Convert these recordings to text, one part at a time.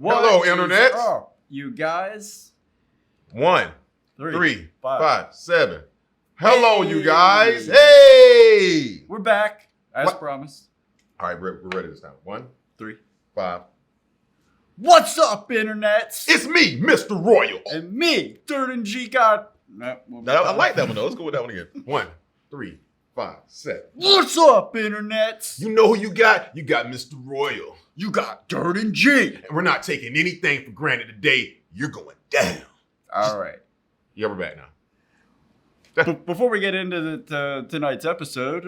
Hello, Internet. You guys. 1, 3, 5, 5, 7. Hello, Hey. you guys. Hey. We're back, as What? promised. All right, we're ready this time. 1, 3. 5. What's up, Internet? It's me, Mr. Royal. And me, Dirt and G God. No, I like that one, though. Let's go with that one again. 1, 3, 5, 7. What's up, Internet? You know who you got? You got Mr. Royal. You got Dirt and G. And we're not taking anything for granted today. You're going down. All right. Yeah, we're back now. Before we get into tonight's episode,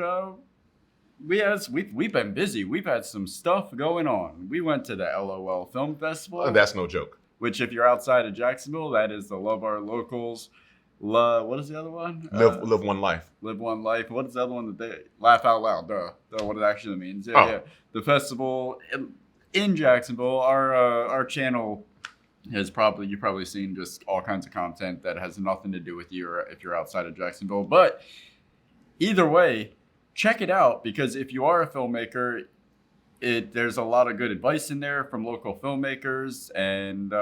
we've been busy. We've had some stuff going on. We went to the LOL Film Festival. That's no joke. Which, if you're outside of Jacksonville, that is the Love Our Locals. What is the other one? Live one life. Live One Life. What is the other one that they Laugh Out Loud? Duh, what it actually means. Yeah, Oh. yeah. The festival in Jacksonville. Our channel has you've probably seen just all kinds of content that has nothing to do with you or if you're outside of Jacksonville. But either way, check it out, because if you are a filmmaker, there's a lot of good advice in there from local filmmakers, and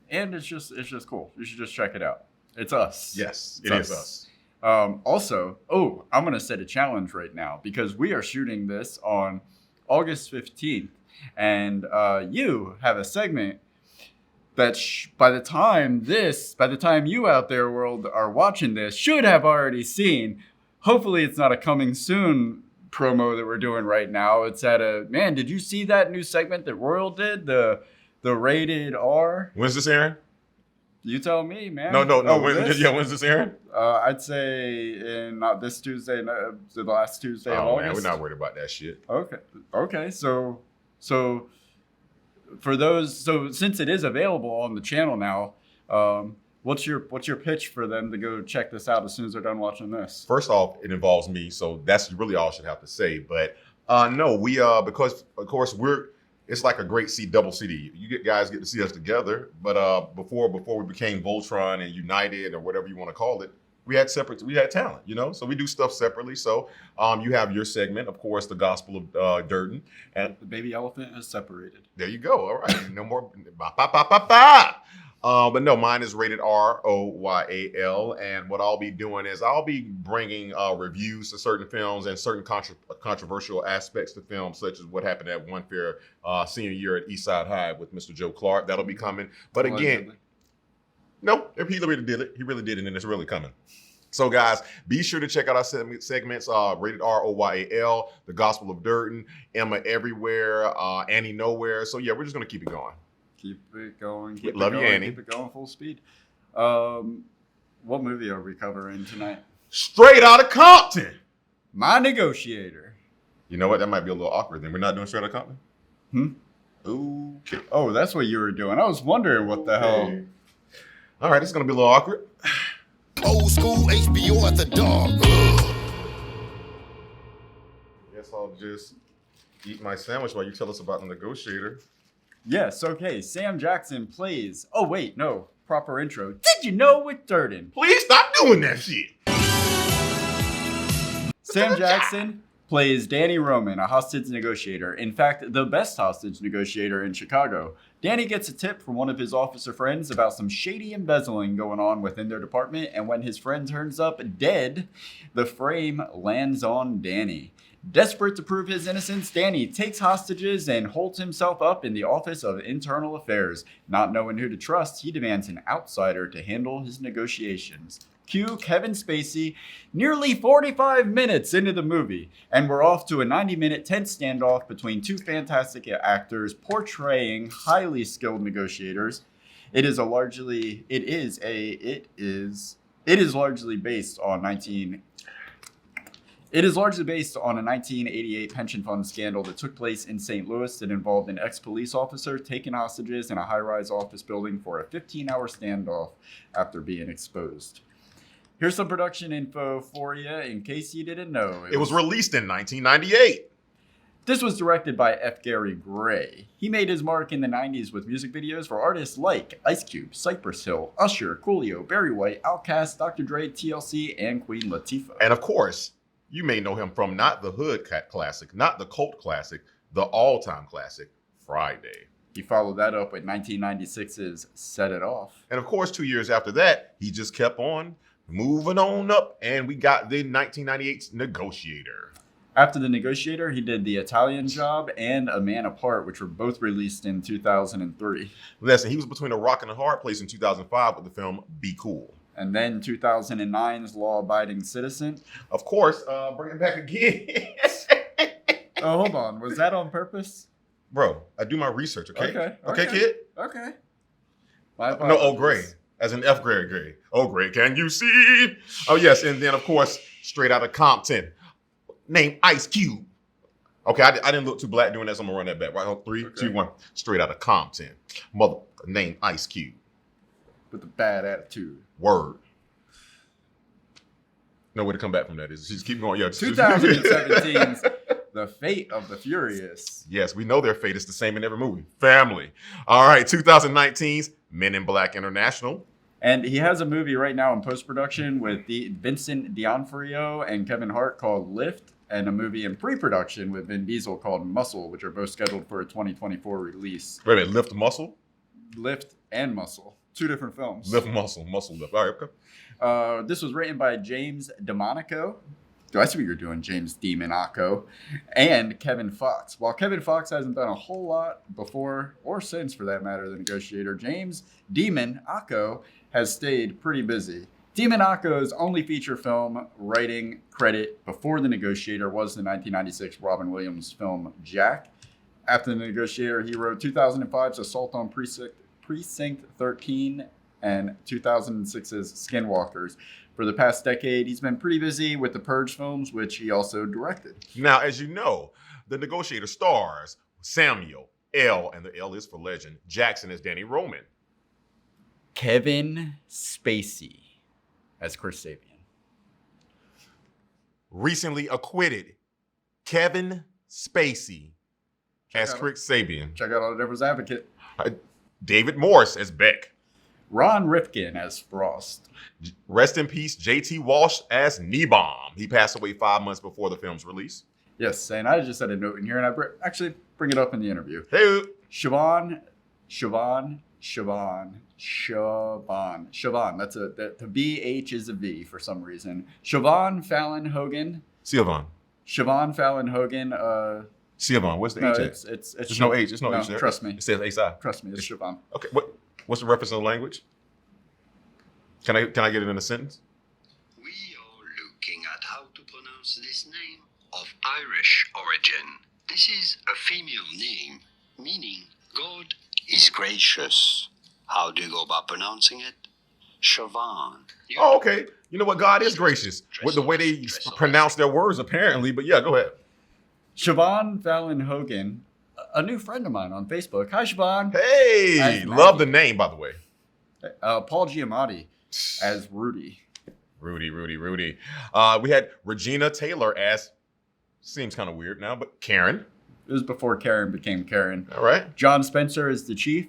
it's just cool. You should just check it out. It's us. Yes, It's it is us. Also, I'm going to set a challenge right now, because we are shooting this on August 15th, and you have a segment that by the time you out there world are watching this, should have already seen. Hopefully it's not a coming soon promo that we're doing right now. It's did you see that new segment that Royal did? The rated R? When's this airing? You tell me, man. No. When's When's this airing? I'd say not this Tuesday, the last Tuesday of August. Man, we're not worried about that shit. Okay. So for those, since it is available on the channel now, what's your pitch for them to go check this out as soon as they're done watching this? First off, it involves me, so that's really all I should have to say. But no, we because of course it's like a great double CD. You guys get to see us together, but before we became Voltron and United or whatever you want to call it, we had talent, so we do stuff separately. So you have your segment, of course, the Gospel of Durden, and The baby elephant is separated. there you go. All right, no more. But no, mine is rated ROYAL, and what I'll be doing is I'll be bringing reviews to certain films and certain controversial aspects to films, such as what happened at One Fair senior year at Eastside High with Mr. Joe Clark. That'll be coming. But again, no, if he really did it, and it's really coming. So guys, be sure to check out our segments, rated ROYAL, The Gospel of Durden, Emma Everywhere, Annie Nowhere. So yeah, we're just going to keep it going. Keep it going. Love you, Annie. Keep it going full speed. What movie are we covering tonight? Straight Outta Compton. My Negotiator. You know what? That might be a little awkward. Then we're not doing Straight Outta Compton. Okay. Oh, that's what you were doing. I was wondering what the hell. All right, it's gonna be a little awkward. Old school HBO at the dog. Guess I'll just eat my sandwich while you tell us about The Negotiator. Yes, okay. Sam Jackson plays. Oh, wait, no. Proper intro. Did you know with Durden? Please stop doing that shit. Sam Jackson plays Danny Roman, a hostage negotiator. In fact, the best hostage negotiator in Chicago. Danny gets a tip from one of his officer friends about some shady embezzling going on within their department, and when his friend turns up dead, the frame lands on Danny. Desperate to prove his innocence, Danny takes hostages and holds himself up in the Office of Internal Affairs. Not knowing who to trust, he demands an outsider to handle his negotiations. Cue Kevin Spacey nearly 45 minutes into the movie, and we're off to a 90-minute tense standoff between two fantastic actors portraying highly skilled negotiators. It is largely based on a 1988 pension fund scandal that took place in St. Louis that involved an ex-police officer taking hostages in a high-rise office building for a 15-hour standoff after being exposed. Here's some production info for you in case you didn't know. It was released in 1998. This was directed by F. Gary Gray. He made his mark in the 90s with music videos for artists like Ice Cube, Cypress Hill, Usher, Coolio, Barry White, Outkast, Dr. Dre, TLC, and Queen Latifah. And of course, you may know him from not the hood classic, not the cult classic, the all-time classic, Friday. He followed that up with 1996's Set It Off. And of course, 2 years after that, he just kept on moving on up, and we got the 1998's Negotiator. After The Negotiator, he did The Italian Job and A Man Apart, which were both released in 2003. Listen, he was between a rock and a hard place in 2005 with the film Be Cool. And then 2009's Law Abiding Citizen. Of course, bring it back again. Oh, hold on. Was that on purpose? Bro, I do my research, okay? Okay, Kid? Okay. No, oh, grade. As in F grade. Oh, grade, can you see? Oh, yes. And then, of course, straight out of Compton, named Ice Cube. Okay, I didn't look too black doing that, so I'm going to run that back. Right, 3, 2, 1. Straight out of Compton. Mother, named Ice Cube. With a bad attitude. Word. No way to come back from that. Is just keep going. Yeah, 2017's The Fate of the Furious. Yes, we know their fate is the same in every movie. Family. All right, 2019's Men in Black International. And he has a movie right now in post-production with Vincent D'Onofrio and Kevin Hart called Lift, and a movie in pre-production with Vin Diesel called Muscle, which are both scheduled for a 2024 release. Wait a minute, Lift Muscle? Lift and Muscle. 2 different films. Lift Muscle Lift. All right, okay. This was written by James DeMonico. Do I see what you're doing, James DeMonico? And Kevin Fox. While Kevin Fox hasn't done a whole lot before or since, for that matter, The Negotiator, James DeMonico has stayed pretty busy. DeMonico's only feature film writing credit before The Negotiator was the 1996 Robin Williams film Jack. After The Negotiator, he wrote 2005's Assault on Precinct 13 and 2006's Skinwalkers. For the past decade, he's been pretty busy with the Purge films, which he also directed. Now, as you know, The Negotiator stars Samuel L., and the L is for legend, Jackson as Danny Roman. Kevin Spacey as Chris Sabian. Recently acquitted Kevin Spacey as Chris Sabian. Check out All the Devil's Advocate. David Morse as Beck. Ron Rifkin as Frost. Rest in peace, J.T. Walsh as Nebom. He passed away 5 months before the film's release. Yes, and I just had a note in here, and I actually bring it up in the interview. Hey, Siobhan. That's the BH is a V for some reason. Siobhan Fallon Hogan. Siobhan. Siobhan, what's the No, H? it's There's no H. There's no H there. Trust me. It says A-side. Trust me, it's Siobhan. Okay, what's the reference in the language? Can I get it in a sentence? We are looking at how to pronounce this name of Irish origin. This is a female name, meaning God is gracious. How do you go about pronouncing it? Siobhan. Oh, okay. You know what? God is gracious with the way they pronounce their words, apparently. But yeah, go ahead. Siobhan Fallon Hogan, a new friend of mine on Facebook. Hi, Siobhan. Hey, love the name, by the way. Paul Giamatti as Rudy. Rudy. We had Regina Taylor as, seems kind of weird now, but Karen. It was before Karen became Karen. All right. John Spencer is the chief.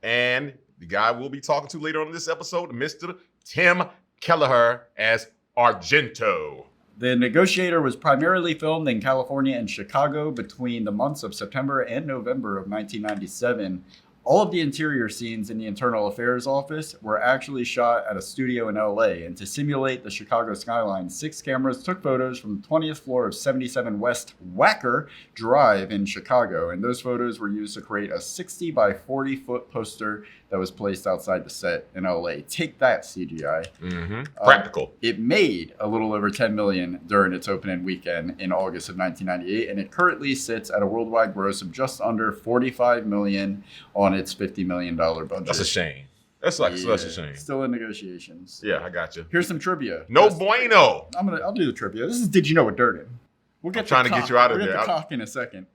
And the guy we'll be talking to later on in this episode, Mr. Tim Kelleher as Argento. The Negotiator was primarily filmed in California and Chicago between the months of September and November of 1997. All of the interior scenes in the Internal Affairs office were actually shot at a studio in LA, and to simulate the Chicago skyline, 6 cameras took photos from the 20th floor of 77 West Wacker Drive in Chicago, and those photos were used to create a 60 by 40 foot poster that was placed outside the set in LA. Take that, CGI. Mm-hmm. Practical. It made a little over $10 million during its opening weekend in August of 1998, and it currently sits at a worldwide gross of just under $45 million on its $50 million budget. That's a shame. That's such a shame. Still in negotiations. Yeah, I got you. Here's some trivia. No bueno. I'll do the trivia. This is Did You Know What Durden? We'll get trying to get you out of there. We'll get the cock in a second.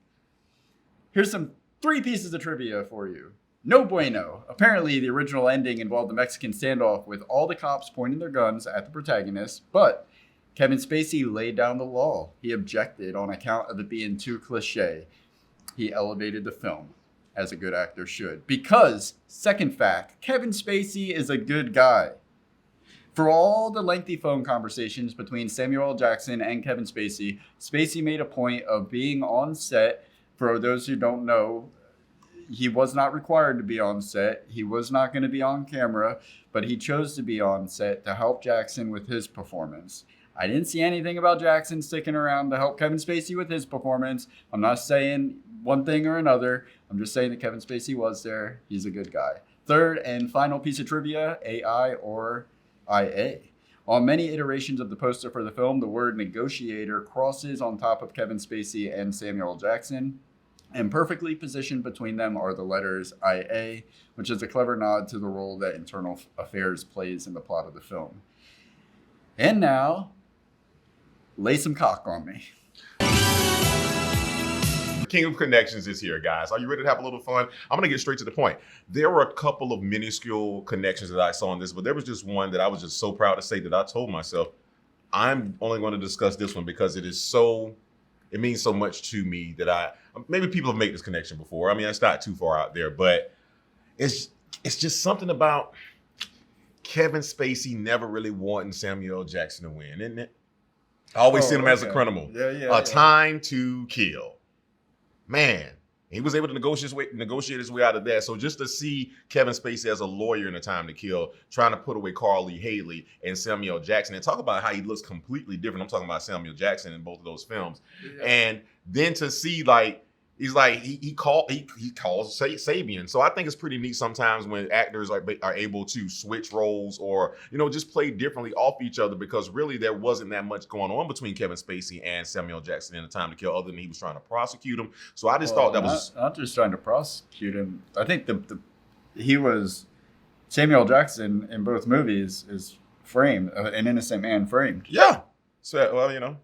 Here's some 3 pieces of trivia for you. No bueno. Apparently, the original ending involved a Mexican standoff with all the cops pointing their guns at the protagonist, but Kevin Spacey laid down the law. He objected on account of it being too cliche. He elevated the film, as a good actor should. Because, second fact, Kevin Spacey is a good guy. For all the lengthy phone conversations between Samuel L. Jackson and Kevin Spacey, Spacey made a point of being on set. For those who don't know, he was not required to be on set. He was not going to be on camera, but he chose to be on set to help Jackson with his performance. I didn't see anything about Jackson sticking around to help Kevin Spacey with his performance. I'm not saying one thing or another. I'm just saying that Kevin Spacey was there. He's a good guy. Third and final piece of trivia, AI or IA. On many iterations of the poster for the film, the word negotiator crosses on top of Kevin Spacey and Samuel L. Jackson, and perfectly positioned between them are the letters IA, which is a clever nod to the role that internal affairs plays in the plot of the film. And now, lay some cock on me. King of Connections is here, guys. Are you ready to have a little fun? I'm going to get straight to the point. There were a couple of minuscule connections that I saw in this, but there was just one that I was just so proud to say that I told myself, I'm only going to discuss this one because it means so much to me that maybe people have made this connection before. I mean, it's not too far out there, but it's just something about Kevin Spacey never really wanting Samuel L. Jackson to win, isn't it? I always see him as a criminal. Time to Kill. Man, he was able to negotiate his way out of that. So just to see Kevin Spacey as a lawyer in A Time to Kill, trying to put away Carl Lee Haley and Samuel Jackson, and talk about how he looks completely different. I'm talking about Samuel Jackson in both of those films. Yeah. And then to see he calls Sabian. So I think it's pretty neat sometimes when actors are able to switch roles or, just play differently off each other, because really there wasn't that much going on between Kevin Spacey and Samuel Jackson in A Time to Kill other than he was trying to prosecute him. So I just thought that was not just trying to prosecute him. I think he was Samuel Jackson in both movies is framed, an innocent man framed. Yeah. So,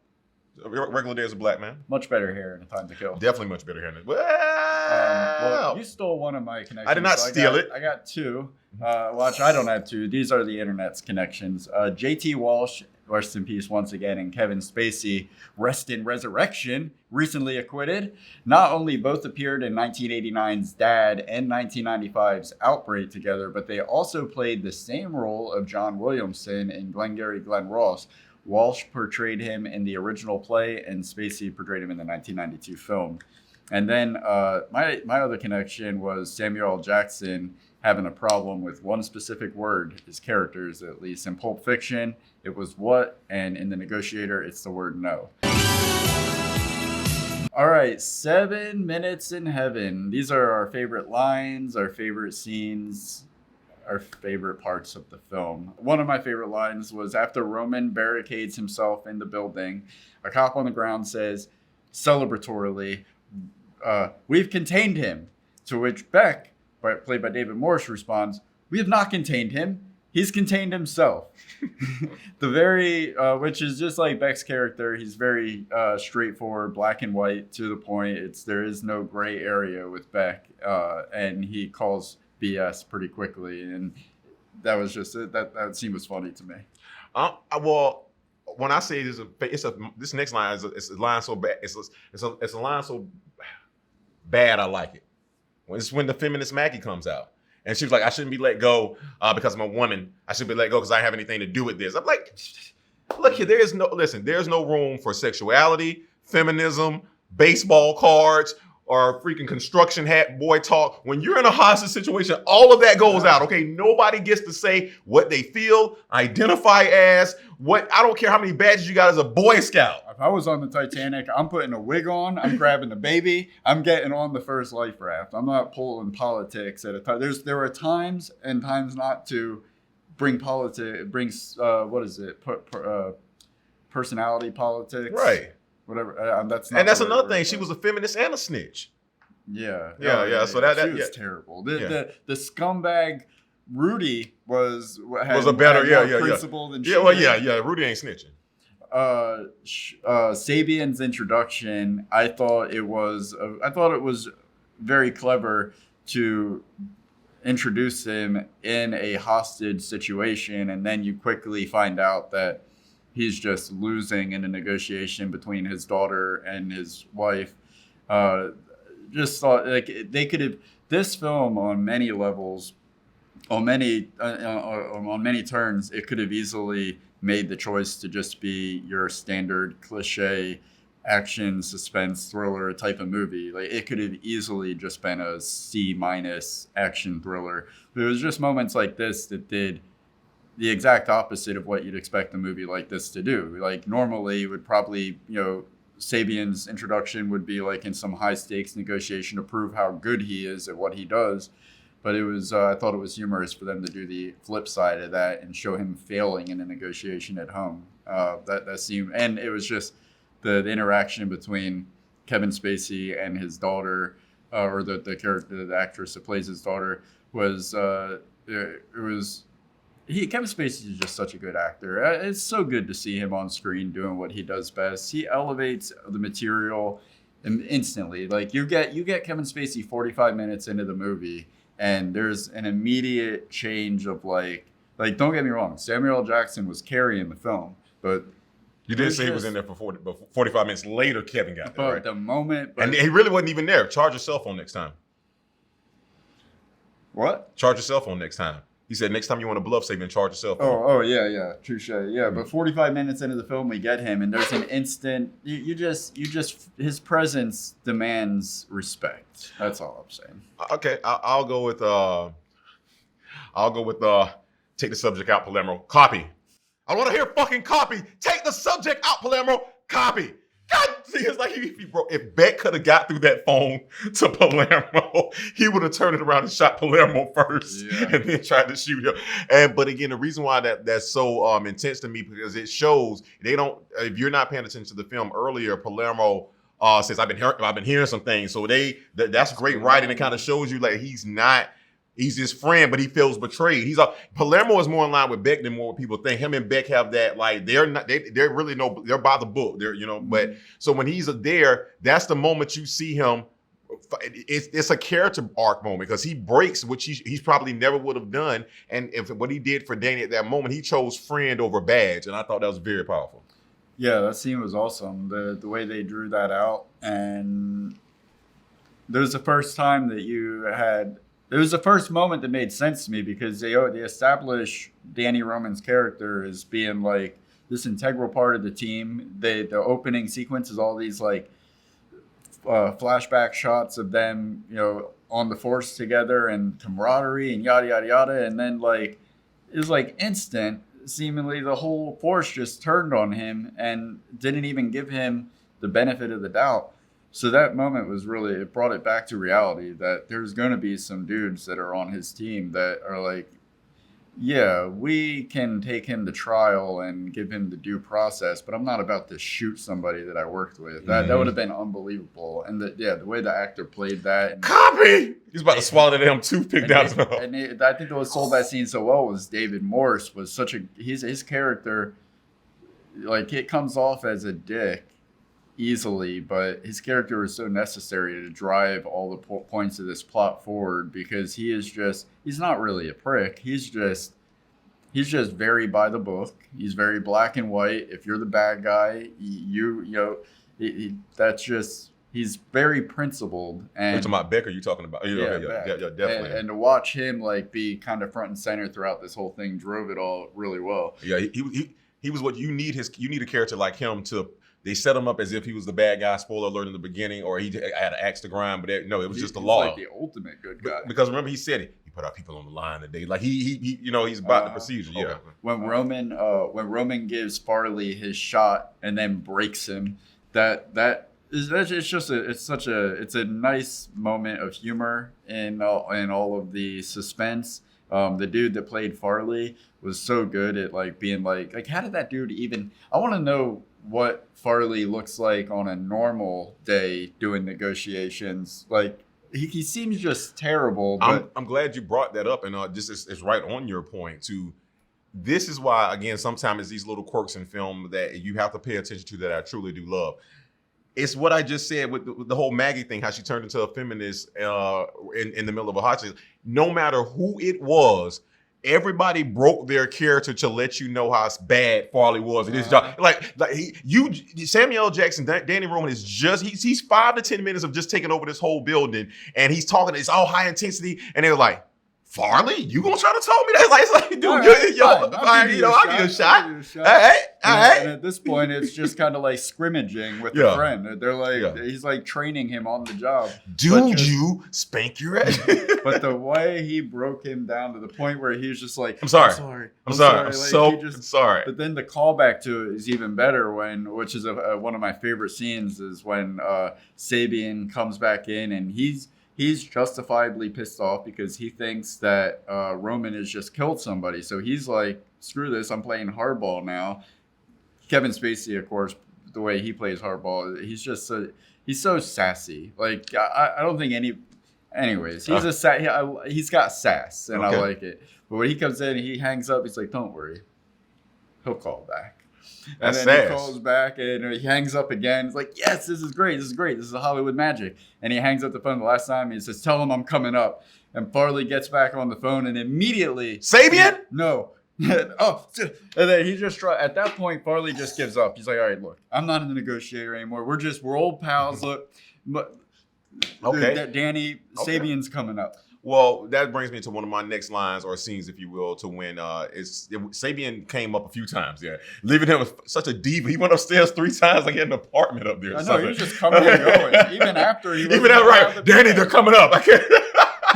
regular day as a black man. Much better hair in A Time to Kill. Definitely much better hair. Well, you stole one of my connections. I did not steal it. I got two. Watch, I don't have two. These are the internet's connections. J.T. Walsh, rest in peace once again, and Kevin Spacey, rest in resurrection, recently acquitted. Not only both appeared in 1989's Dad and 1995's Outbreak together, but they also played the same role of John Williamson in Glengarry Glen Ross. Walsh portrayed him in the original play, and Spacey portrayed him in the 1992 film. And then my other connection was Samuel L. Jackson having a problem with one specific word, his characters at least. In Pulp Fiction, it was what, and in The Negotiator, it's the word no. All right, 7 minutes in heaven. These are our favorite lines, our favorite scenes, our favorite parts of the film. One of my favorite lines was after Roman barricades himself in the building, a cop on the ground says celebratorily, "We've contained him," to which Beck, played by David Morse, responds, "We have not contained him. He's contained himself." Which is just like Beck's character. He's very straightforward, black and white, to the point. There is no gray area with Beck, and he calls BS pretty quickly, and that was just that scene was funny to me. Well, when I say this next line is a line so bad. It's a line so bad I like it. When the feminist Maggie comes out, and she was like, "I shouldn't be let go because I'm a woman. I should be let go because I don't have anything to do with this." I'm like, look here, there's no room for sexuality, feminism, baseball cards, or freaking construction hat boy talk. When you're in a hostage situation, all of that goes out, okay? Nobody gets to say what they feel, identify as, I don't care how many badges you got as a Boy Scout. If I was on the Titanic, I'm putting a wig on, I'm grabbing the baby, I'm getting on the first life raft. I'm not pulling politics at a time. There are times and times not to bring personality politics. Right. Whatever. That's another thing. She was a feminist and a snitch. Yeah. So that was terrible. The scumbag Rudy was a better principle than she. Rudy ain't snitching. Sabian's introduction, I thought it was very clever to introduce him in a hostage situation, and then you quickly find out that he's just losing in a negotiation between his daughter and his wife. Just thought they could have this film on many levels, on many turns. It could have easily made the choice to just be your standard cliche action, suspense, thriller type of movie. Like it could have easily just been a C- action thriller. But it was just moments like this that did the exact opposite of what you'd expect a movie like this to do. Like normally it would probably, Sabian's introduction would be like in some high stakes negotiation to prove how good he is at what he does. But it was, I thought it was humorous for them to do the flip side of that and show him failing in a negotiation at home. That seemed, and it was just the interaction between Kevin Spacey and his daughter, or the character, the actress that plays his daughter, was Kevin Spacey is just such a good actor. It's so good to see him on screen doing what he does best. He elevates the material instantly. Like you get Kevin Spacey 45 minutes into the movie, and there's an immediate change of like don't get me wrong, Samuel L. Jackson was carrying the film, but you did say he was in there for 45 minutes later. Kevin got there, right? The moment, and he really wasn't even there. Charge your cell phone next time. What? Charge your cell phone next time. He said next time you want to bluff Sabian, charge your cell phone. Oh yeah, touche. Yeah, but 45 minutes into the film, we get him, and there's an instant. You just his presence demands respect. That's all I'm saying. Okay, I'll go with take the subject out, Palermo. Copy. I want to hear fucking copy. Take the subject out, Palermo. Copy. God, see, it's like if Beck could have got through that phone to Palermo, he would have turned it around and shot Palermo first, and then tried to shoot him. But again, the reason why that's so intense to me because it shows they don't. If you're not paying attention to the film earlier, Palermo says I've been hearing some things. So that's great writing. It kind of shows you like he's his friend, but he feels betrayed. Palermo is more in line with Beck than more people think. Him and Beck have that like they're really they're by the book. But so when he's there, that's the moment you see him. It's a character arc moment because he breaks, which he's probably never would have done. And if what he did for Danny at that moment, he chose friend over badge, and I thought that was very powerful. Yeah, that scene was awesome. The way they drew that out, and there was the first time that you had. It was the first moment that made sense to me because they establish Danny Roman's character as being like this integral part of the team. The opening sequence is all these like flashback shots of them, on the force together and camaraderie and yada yada yada, and then like it was like instant. Seemingly the whole force just turned on him and didn't even give him the benefit of the doubt. So that moment was really, it brought it back to reality that there's going to be some dudes that are on his team that are like, yeah, we can take him to trial and give him the due process, but I'm not about to shoot somebody that I worked with. That would have been unbelievable. And the way the actor played that. And, copy! He's about to swallow that damn toothpick down his mouth. And I think what sold that scene so well was David Morse was his character, like it comes off as a dick easily, but his character is so necessary to drive all the points of this plot forward because he's not really a prick. He's just very by the book. He's very black and white. If you're the bad guy, he's very principled. And you're talking about Beck, or you talking about? Yeah, definitely. And to watch him like be kind of front and center throughout this whole thing drove it all really well. Yeah, he was what you need. You need a character like him to. They set him up as if he was the bad guy. Spoiler alert in the beginning, or he had an axe to grind. But it was just the law. Like the ultimate good guy. Because remember, he said it. He put our people on the line today. Like he's about the procedure. Yeah. When Roman gives Farley his shot and then breaks him, it's a nice moment of humor in all of the suspense. The dude that played Farley was so good at like being like how did that dude even? I want to know what Farley looks like on a normal day doing negotiations. Like he seems just terrible. But I'm glad you brought that up, and this is right on your point too. This is why, again, sometimes it's these little quirks in film that you have to pay attention to that I truly do love. It's what I just said with the whole Maggie thing, how she turned into a feminist in the middle of a hot season. No matter who it was, everybody broke their character to let you know how bad Farley was at his job. Samuel L. Jackson, Danny Roman is he's 5 to 10 minutes of just taking over this whole building, and he's talking. It's all high intensity, and they're like, Farley, you gonna try to talk me that? Like, it's like, dude, All right, I'll give you a shot. I'll give you a shot. All right, all right. And at this point, it's just kind of like scrimmaging with Yeah. a friend. They're like, Yeah. he's like training him on the job. Dude, you spank your ass. But the way he broke him down to the point where he was just like, I'm sorry. I'm sorry. I'm Like, so sorry. But then the callback to it is even better which is one of my favorite scenes, is when Sabian comes back in and he's justifiably pissed off because he thinks that Roman has just killed somebody. So he's like, screw this, I'm playing hardball now. Kevin Spacey, of course, the way he plays hardball, he's so sassy. Like, I don't think anyways, he's got sass, and Okay. I like it. But when he comes in, he hangs up, he's like, don't worry, he'll call back. And That's then he sass. calls back and he hangs up again. He's like, yes, this is great. This is Hollywood magic. And he hangs up the phone the last time. He says, tell him I'm coming up. And Farley gets back on the phone and immediately... Sabian? No. And then he just at that point, Farley just gives up. He's like, all right, look, I'm not in the negotiator anymore. We're old pals. Look, but Okay. Danny Okay. Sabian's coming up. Well, that brings me to one of my next lines or scenes, if you will, to when Sabian came up a few times. Yeah, leaving him with such a diva. He went upstairs 3 times, like he had an apartment up there. I know, he was just coming and going. Even after he Even after, right, Danny, they're coming up. I can't.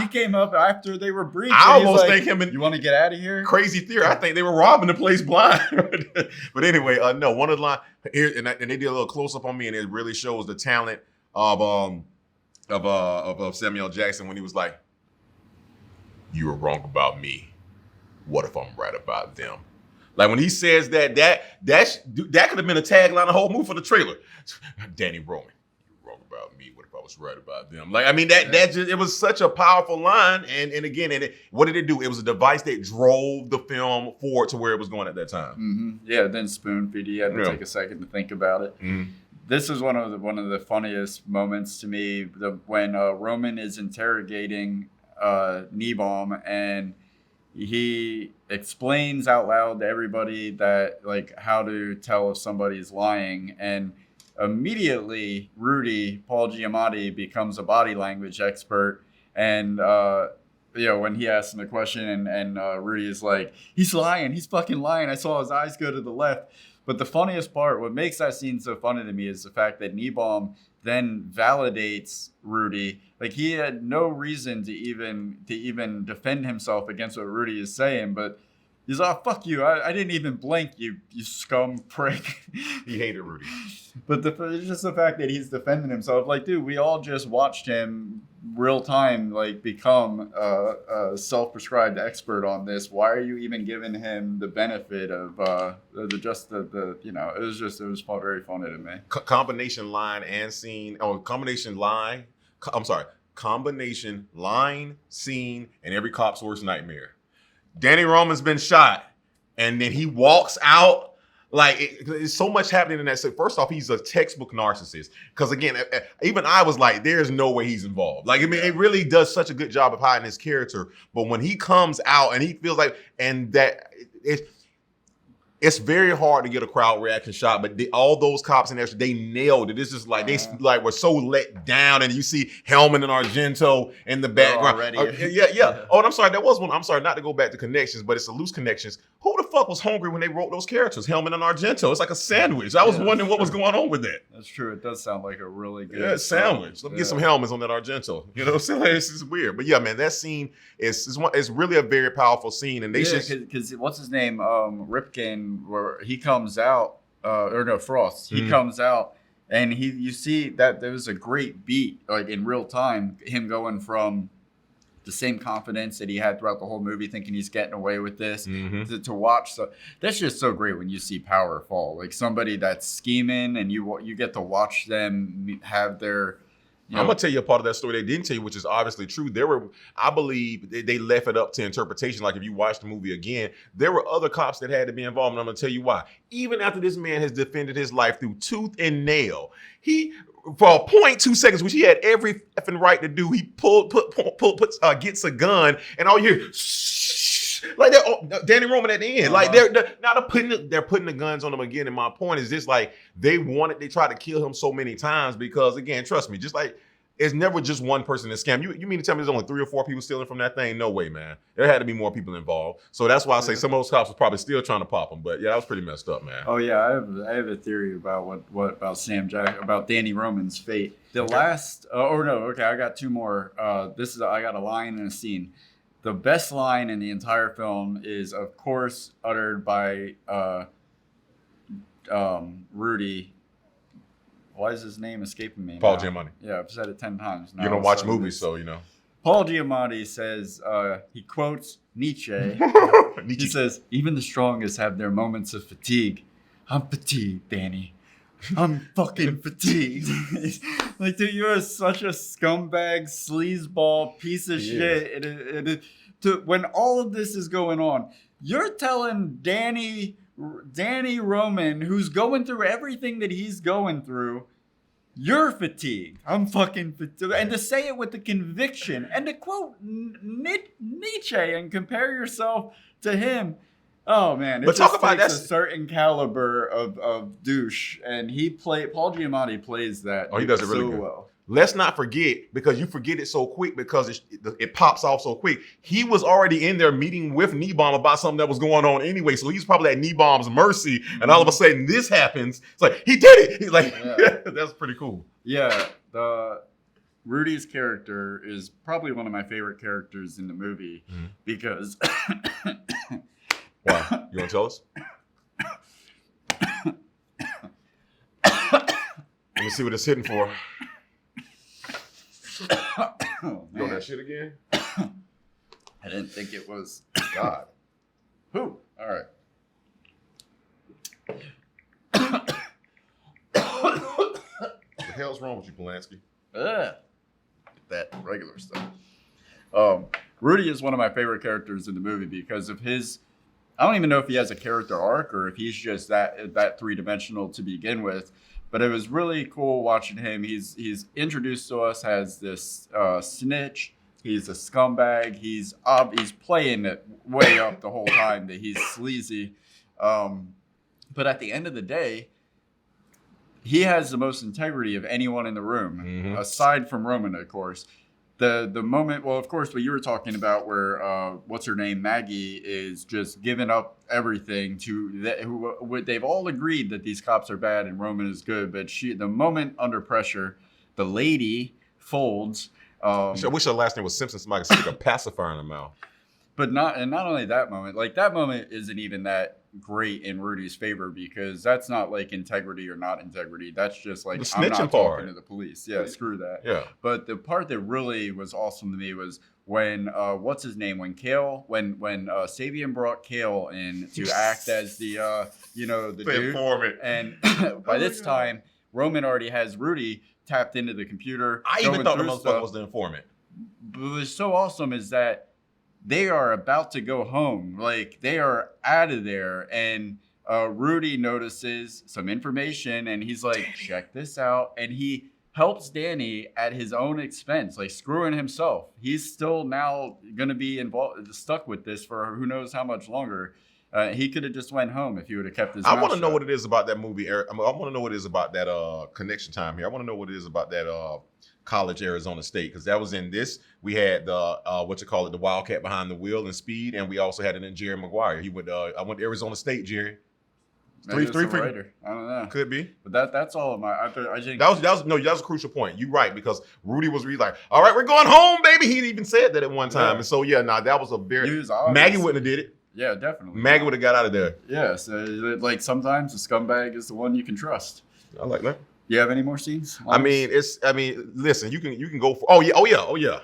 He came up after they were breached. I and he's almost like, think him and you want to get out of here? crazy theory. I think they were robbing the place blind. But anyway, no, one of the line here, and they did a little close up on me, and it really shows the talent of Samuel Jackson when he was like, "You were wrong about me. What if I'm right about them?" Like when he says that could have been a tagline, the whole movie for the trailer. Danny Roman, you were wrong about me. What if I was right about them? Like, I mean, that just, it was such a powerful line. And again, what did it do? It was a device that drove the film forward to where it was going at that time. Mm-hmm. Yeah, then spoon feed. You had to take a second to think about it. Mm-hmm. This is one of the funniest moments to me. When Roman is interrogating Niebaum, and he explains out loud to everybody that, like, how to tell if somebody's lying, and immediately Rudy Paul Giamatti becomes a body language expert, and when he asks him the question, and Rudy is like, he's lying, he's fucking lying, I saw his eyes go to the left. But the funniest part, what makes that scene so funny to me, is the fact that Niebaum then validates Rudy. Like, he had no reason to even defend himself against what Rudy is saying, but he's like, oh, fuck you, I didn't even blink, you scum prick. He hated Rudy. But it's just the fact that he's defending himself. Like, dude, we all just watched him real time, like, become a self-prescribed expert on this. Why are you even giving him the benefit of it was very funny to me. Combination line, scene, and every cop's worst nightmare. Danny Roman's been shot, and then he walks out. Like, there's so much happening in that. So first off, he's a textbook narcissist. Because again, even I was like, there's no way he's involved. Like, I mean, it really does such a good job of hiding his character. But when he comes out and he feels like, and that it's very hard to get a crowd reaction shot, but all those cops in there, they nailed it. It's just like they were so let down, and you see Hellman and Argento in the background. Yeah. Oh, and I'm sorry, that was one. I'm sorry, not to go back to connections, but it's a loose connections. Who the fuck was hungry when they wrote those characters, Hellman and Argento? It's like a sandwich. I was wondering what was going on with that. That's true. It does sound like a really good sandwich. Let me get some Hellmans on that Argento. You know, so it's just weird. But yeah, man, that scene is really a very powerful scene, and because what's his name, Ripken. Where he comes out, Frost. He comes out, and you see that there was a great beat, like in real time, him going from the same confidence that he had throughout the whole movie, thinking he's getting away with this, to watch. So that's just so great when you see power fall, like somebody that's scheming, and you get to watch them have their. I'm gonna tell you a part of that story they didn't tell you, which is obviously true. I believe they left it up to interpretation. Like if you watch the movie again, there were other cops that had to be involved, and I'm gonna tell you why. Even after this man has defended his life through tooth and nail, he, for a 0.2 seconds, which he had every effing right to do, he gets a gun, and all you hear, like that, Danny Roman at the end, like they're putting the guns on him again. And my point is this: like they tried to kill him so many times because, again, trust me, just like it's never just one person that scam. You mean to tell me there's only 3 or 4 people stealing from that thing? No way, man. There had to be more people involved. So that's why I say some of those cops was probably still trying to pop them. But yeah, that was pretty messed up, man. Oh yeah, I have a theory about what about Sam Jack about Danny Roman's fate. The last I got 2 more. I got a line and a scene. The best line in the entire film is, of course, uttered by Rudy. Why is his name escaping me? Paul now? Giamatti. Yeah, I've said it 10 times now. You don't watch movies, so you know. Paul Giamatti says, he quotes Nietzsche. He says, even the strongest have their moments of fatigue. I'm fatigued, Danny. I'm fucking fatigued. Like, dude, you are such a scumbag, sleazeball, piece of shit. When all of this is going on, you're telling Danny Roman, who's going through everything that he's going through, you're fatigued. I'm fucking fatigued. And to say it with the conviction and to quote Nietzsche and compare yourself to him. Oh man, but talk about that. A certain caliber of douche, and Paul Giamatti plays that. Oh, he does it really good. Well. Let's not forget, because you forget it so quick because it pops off so quick. He was already in there meeting with Niebaum about something that was going on anyway, so he's probably at Niebaum's mercy. And all of a sudden, this happens. It's like he did it. He's like, that's pretty cool. Yeah, Rudy's character is probably one of my favorite characters in the movie because. Why? You want to tell us? Let me see what it's hitting for. Oh, you on that shit again? I didn't think it was. God. Who? All right. What the hell's wrong with you, Polanski? That regular stuff. Rudy is one of my favorite characters in the movie because of his. I don't even know if he has a character arc or if he's just that 3-dimensional to begin with. But it was really cool watching him. He's introduced to us as this snitch. He's a scumbag. He's playing it way up the whole time that he's sleazy. But at the end of the day, he has the most integrity of anyone in the room, aside from Roman, of course. The moment, well, of course, what you were talking about where, what's her name, Maggie, is just giving up everything to, they've all agreed that these cops are bad and Roman is good, but the moment under pressure, the lady folds. I wish her last name was Simpson, somebody could stick a pacifier in her mouth. But not only that moment, like that moment isn't even that great in Rudy's favor because that's not like integrity or not integrity. That's just like, I'm not talking to the police. Yeah, screw that. Yeah. But the part that really was awesome to me was when, what's his name? When Sabian brought Kale in to act as the dude. Informant. And by this time, Roman already has Rudy tapped into the computer. I even thought the motherfucker was the informant. But what was so awesome is that they are about to go home. Like, they are out of there. And Rudy notices some information, and he's like, Danny, check this out. And he helps Danny at his own expense, like screwing himself. He's still now going to be stuck with this for who knows how much longer. He could have just went home if he would have kept his mouth I want to know shut. what it is about that movie. I want to know what it is about that connection time here. I want to know what it is about that college Arizona State, because that was in this. We had the the Wildcat behind the wheel and Speed, and we also had it in Jerry Maguire. He went I went to Arizona State, Jerry. Maybe it's a writer. I don't know. Could be. But that's all of my. I think that was a crucial point. You're right, because Rudy was really like, all right, we're going home, baby. He even said that at one time. Yeah. And so that was a very Maggie wouldn't have did it. Yeah, definitely. Maggie would have got out of there. Yeah, so like sometimes the scumbag is the one you can trust. I like that. You have any more scenes? Listen, you can go for. Oh yeah.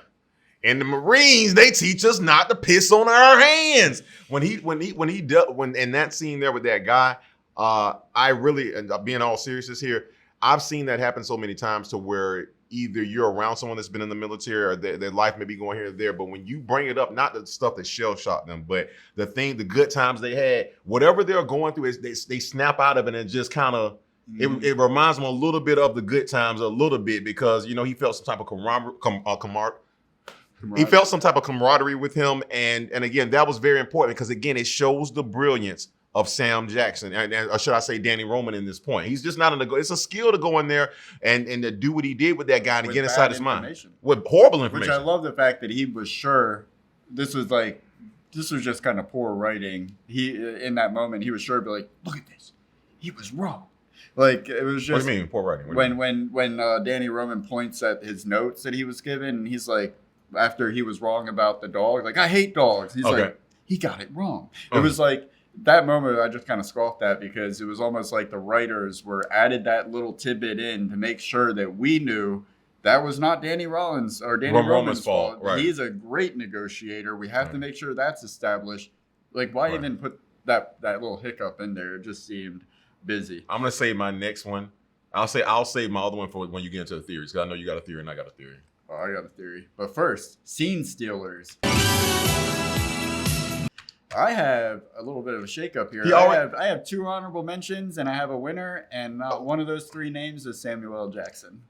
And the Marines, they teach us not to piss on our hands. When in that scene there with that guy, I really, and being all seriousness here, I've seen that happen so many times to where either you're around someone that's been in the military or their life may be going here or there, but when you bring it up, not the stuff that shell shocked them, but the good times they had, whatever they're going through, is they snap out of it and just kind of, it reminds them a little bit of the good times, a little bit, because, he felt some type of he felt some type of camaraderie with him. And again, that was very important because, again, it shows the brilliance of Sam Jackson, or should I say Danny Roman in this point. He's just not it's a skill to go in there and to do what he did with that guy and to get inside his mind. With horrible information. Which I love the fact that he was sure this was just kind of poor writing. He, in that moment, he was sure to be like, look at this. He was wrong. Like, it was just... What do you mean, poor writing? When Danny Roman points at his notes that he was given, and he's like, after he was wrong about the dog, like, I hate dogs. He's like, he got it wrong. It was like, that moment, I just kind of scoffed at because it was almost like the writers were added that little tidbit in to make sure that we knew that was not Danny Rollins or Danny Roman's fault. Right. He's a great negotiator. We have to make sure that's established. Like, why even put that little hiccup in there? It just seemed busy. I'm gonna say my next one. I'll save my other one for when you get into the theories, because I know you got a theory and I got a theory. Oh, I got a theory. But first, scene stealers. I have a little bit of a shakeup here. I have 2 honorable mentions and I have a winner, and not one of those 3 names is Samuel L. Jackson.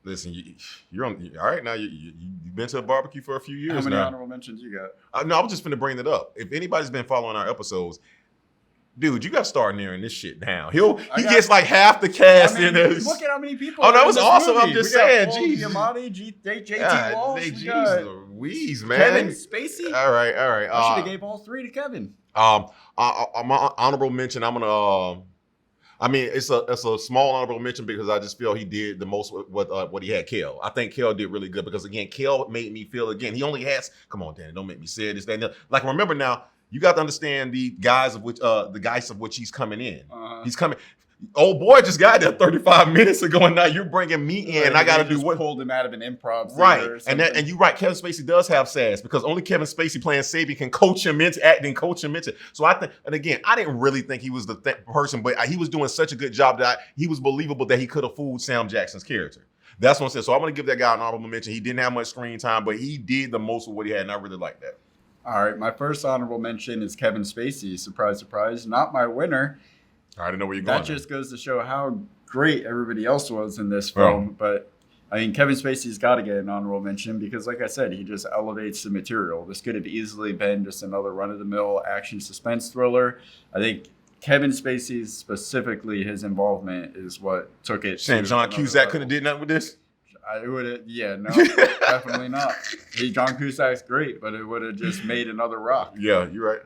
Listen, you're on. All right, now you've been to a barbecue for a few years now. How many honorable mentions you got? No, I was just finna bring it up. If anybody's been following our episodes, dude, you got to start narrowing this shit down. He gets like half the cast in there. Look at how many people. Oh, that was awesome. Movie. I'm just saying. Jeez. Giamatti, JT Walsh. Jeez Louise, man. Kevin Spacey. All right. I should have gave all 3 to Kevin. My honorable mention. I'm gonna. I mean, it's a small honorable mention because I just feel he did the most with what he had. Kel. I think Kel did really good because again, Kel made me feel again. He only has. Come on, Danny, don't make me say this. That, like remember now. You got to understand the guise of which he's coming in. He's coming. Old boy just got there 35 minutes ago, and now you're bringing me in. And I got to do what? Pulled him out of an improv theater right. And you're right. Kevin Spacey does have sass because only Kevin Spacey playing Sabi can coach him into acting, coach him into. So I think, and again, I didn't really think he was the person, but he was doing such a good job that he was believable that he could have fooled Sam Jackson's character. That's what I'm saying. So I'm going to give that guy an honorable mention. He didn't have much screen time, but he did the most of what he had, and I really like that. All right, my first honorable mention is Kevin Spacey. Surprise, surprise. Not my winner. I already know where you're going. That just goes to show how great everybody else was in this film. But, I mean, Kevin Spacey's got to get an honorable mention because, like I said, he just elevates the material. This could have easily been just another run-of-the-mill action suspense thriller. I think Kevin Spacey's, specifically his involvement, is what took it. Saying John Cusack couldn't have did nothing with this? It would have, no, definitely not. John Cusack's great, but it would have just made another Rock. Yeah, you're right.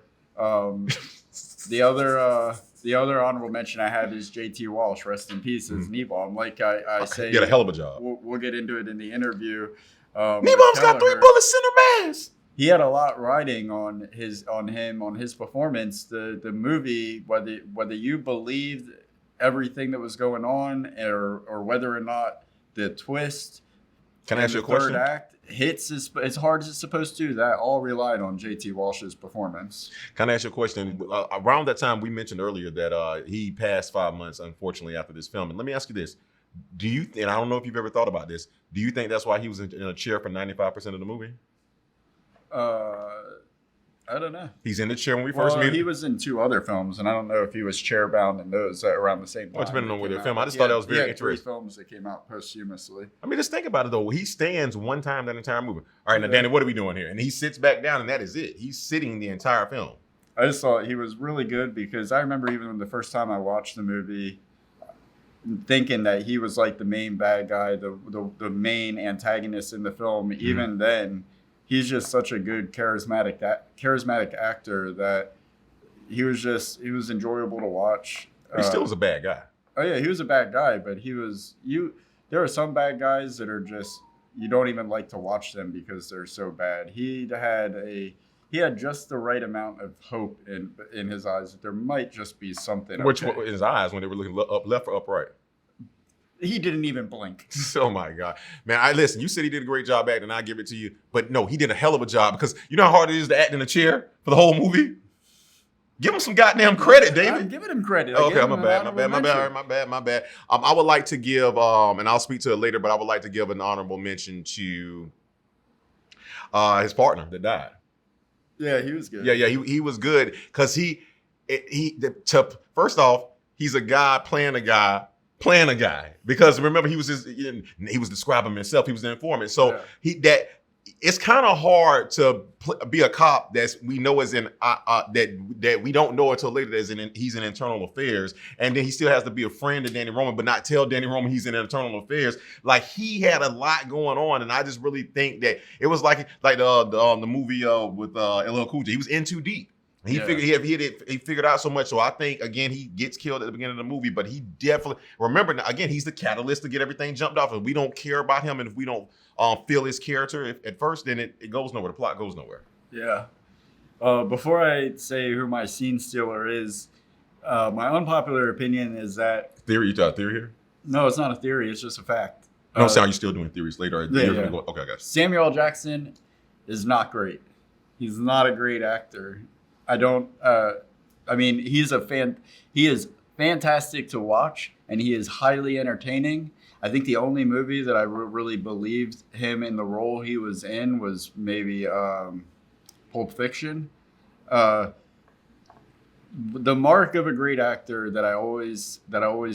The other honorable mention I have is JT Walsh, rest in peace, as Nebom. Like I say, he did a hell of a job. We'll get into it in the interview. Nebom's got 3 bullets in her mask. He had a lot riding on his performance. The movie, whether you believed everything that was going on or whether or not the twist. Can I ask you a question? The third act hits as hard as it's supposed to. That all relied on JT Walsh's performance. Can I ask you a question? Around that time, we mentioned earlier that he passed 5 months, unfortunately, after this film. And let me ask you this: do you? And I don't know if you've ever thought about this. Do you think that's why he was in a chair for 95% of the movie? I don't know. He's in the chair when we first meet him. He was in 2 other films, and I don't know if he was chair-bound in those around the same time. Well, depending on where they're filmed. I just thought that was very interesting. 3 films that came out posthumously. I mean, just think about it, though. He stands one time that entire movie. All right, now, Danny, what are we doing here? And he sits back down, and that is it. He's sitting the entire film. I just thought he was really good because I remember even the first time I watched the movie thinking that he was like the main bad guy, the main antagonist in the film. Mm-hmm. Even then, he's just such a good charismatic actor that he was enjoyable to watch. He still was a bad guy. Oh yeah, he was a bad guy, but there are some bad guys that are just, you don't even like to watch them because they're so bad. He had just the right amount of hope in his eyes that there might just be something. Which in his eyes when they were looking up, left or upright? He didn't even blink. Oh my God, man! Listen. You said he did a great job acting. I give it to you, but no, he did a hell of a job because you know how hard it is to act in a chair for the whole movie. Give him some goddamn credit, David. I'm giving him credit. Okay, my bad. I would like to give, and I'll speak to it later, but I would like to give an honorable mention to his partner that died. Yeah, he was good. Yeah, he was good because first off, he's a guy playing a guy. Because remember, he was describing himself. He was the informant. So it's kind of hard to be a cop we know is in that we don't know until later he's in internal affairs, and then he still has to be a friend of Danny Roman, but not tell Danny Roman he's in internal affairs. Like, he had a lot going on, and I just really think that it was like the movie with LL Cool J. He was in too deep. He figured he figured out so much. So I think, again, he gets killed at the beginning of the movie, but he definitely, remember, again, he's the catalyst to get everything jumped off. If we don't care about him, and if we don't feel his character at first, then it goes nowhere. The plot goes nowhere. Yeah. Before I say who my scene stealer is, my unpopular opinion is that Theory? You got a theory here? no, it's not a theory. It's just a fact. No, sound you still doing theories later. Yeah. Okay, I got you. Samuel L. Jackson is not great. He's not a great actor. I mean, he is fantastic to watch, and he is highly entertaining. I think the only movie that I really believed him in the role he was in was maybe Pulp Fiction. The mark of a great actor that I always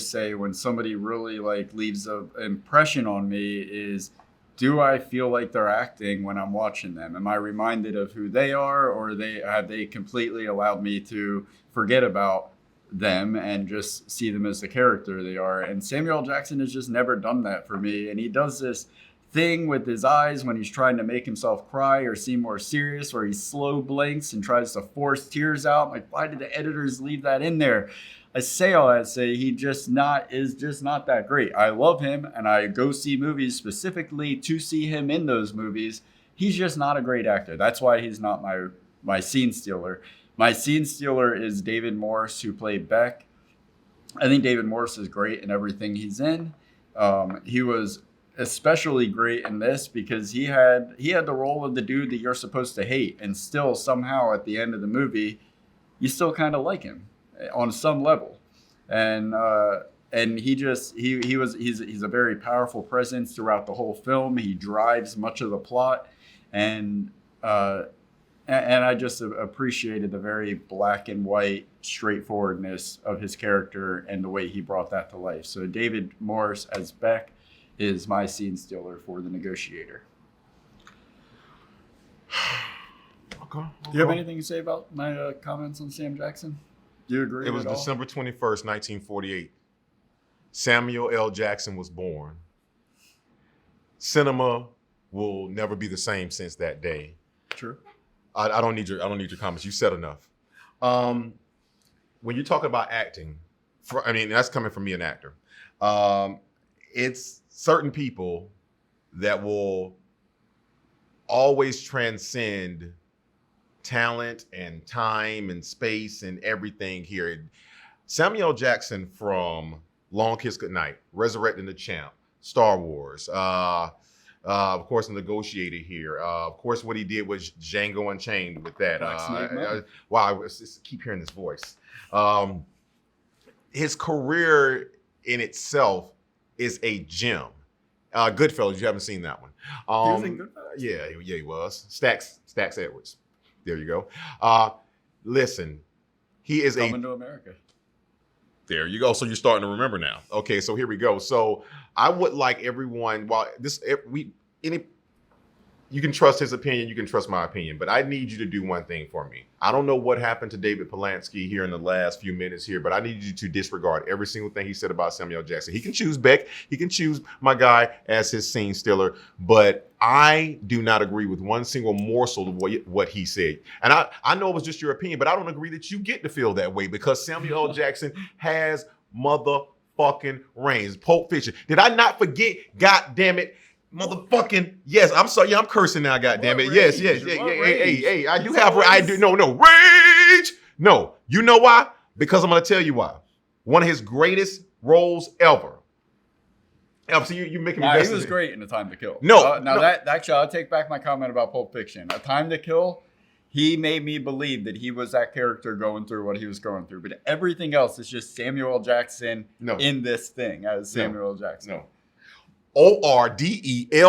say when somebody really like leaves an impression on me is, do I feel like they're acting when I'm watching them? Am I reminded of who they are, or have they completely allowed me to forget about them and just see them as the character they are? And Samuel L. Jackson has just never done that for me. And he does this thing with his eyes when he's trying to make himself cry or seem more serious, or he slow blinks and tries to force tears out. Like, why did the editors leave that in there? I say all that to say he is just not that great. I love him, and I go see movies specifically to see him in those movies. He's just not a great actor. That's why he's not my scene stealer. My scene stealer is David Morse, who played Beck. I think David Morse is great in everything he's in. He was especially great in this because he had the role of the dude that you're supposed to hate, and still somehow at the end of the movie, you still kind of like him on some level. And he's a very powerful presence throughout the whole film. He drives much of the plot, and I just appreciated the very black and white straightforwardness of his character and the way he brought that to life. So David Morse as Beck is my scene stealer for The Negotiator. Okay. Do you have anything to say about my comments on Sam Jackson? Do you agree? It was at all? December 21st, 1948. Samuel L. Jackson was born. Cinema will never be the same since that day. True. I don't need your comments. You said enough. When you're talking about acting, that's coming from me, an actor. It's certain people that will always transcend talent and time and space and everything here. Samuel Jackson from Long Kiss Goodnight, Resurrecting the Champ, Star Wars, of course, The Negotiator here. Of course, what he did was Django Unchained with that. Wow, I just keep hearing this voice. His career in itself is a gem. Goodfellas, you haven't seen that one. He was in Goodfellas? Yeah, he was. Stax Edwards. There you go. Listen, he is Coming to America. There you go. So you're starting to remember now. Okay, so here we go. So I would like everyone, you can trust his opinion, you can trust my opinion, but I need you to do one thing for me. I don't know what happened to David Polanski here in the last few minutes here, but I need you to disregard every single thing he said about Samuel Jackson. He can choose Beck, he can choose my guy as his scene stealer, but I do not agree with one single morsel of what he said. And I know it was just your opinion, but I don't agree that you get to feel that way because Samuel L. Jackson has motherfucking reigns. Pulp Fiction. Did I not forget? God damn it. Motherfucking yes, I'm sorry. Yeah, I'm cursing now. God damn it. Yes. Hey, I do. No, rage. No, you know why? Because I'm gonna tell you why. One of his greatest roles ever. So you're making me. He was great in A Time to Kill. No, that actually, I'll take back my comment about Pulp Fiction. A Time to Kill, he made me believe that he was that character going through what he was going through. But everything else is just Samuel L. Jackson in this thing as Samuel L. Jackson. No. ORDELLOROBIE,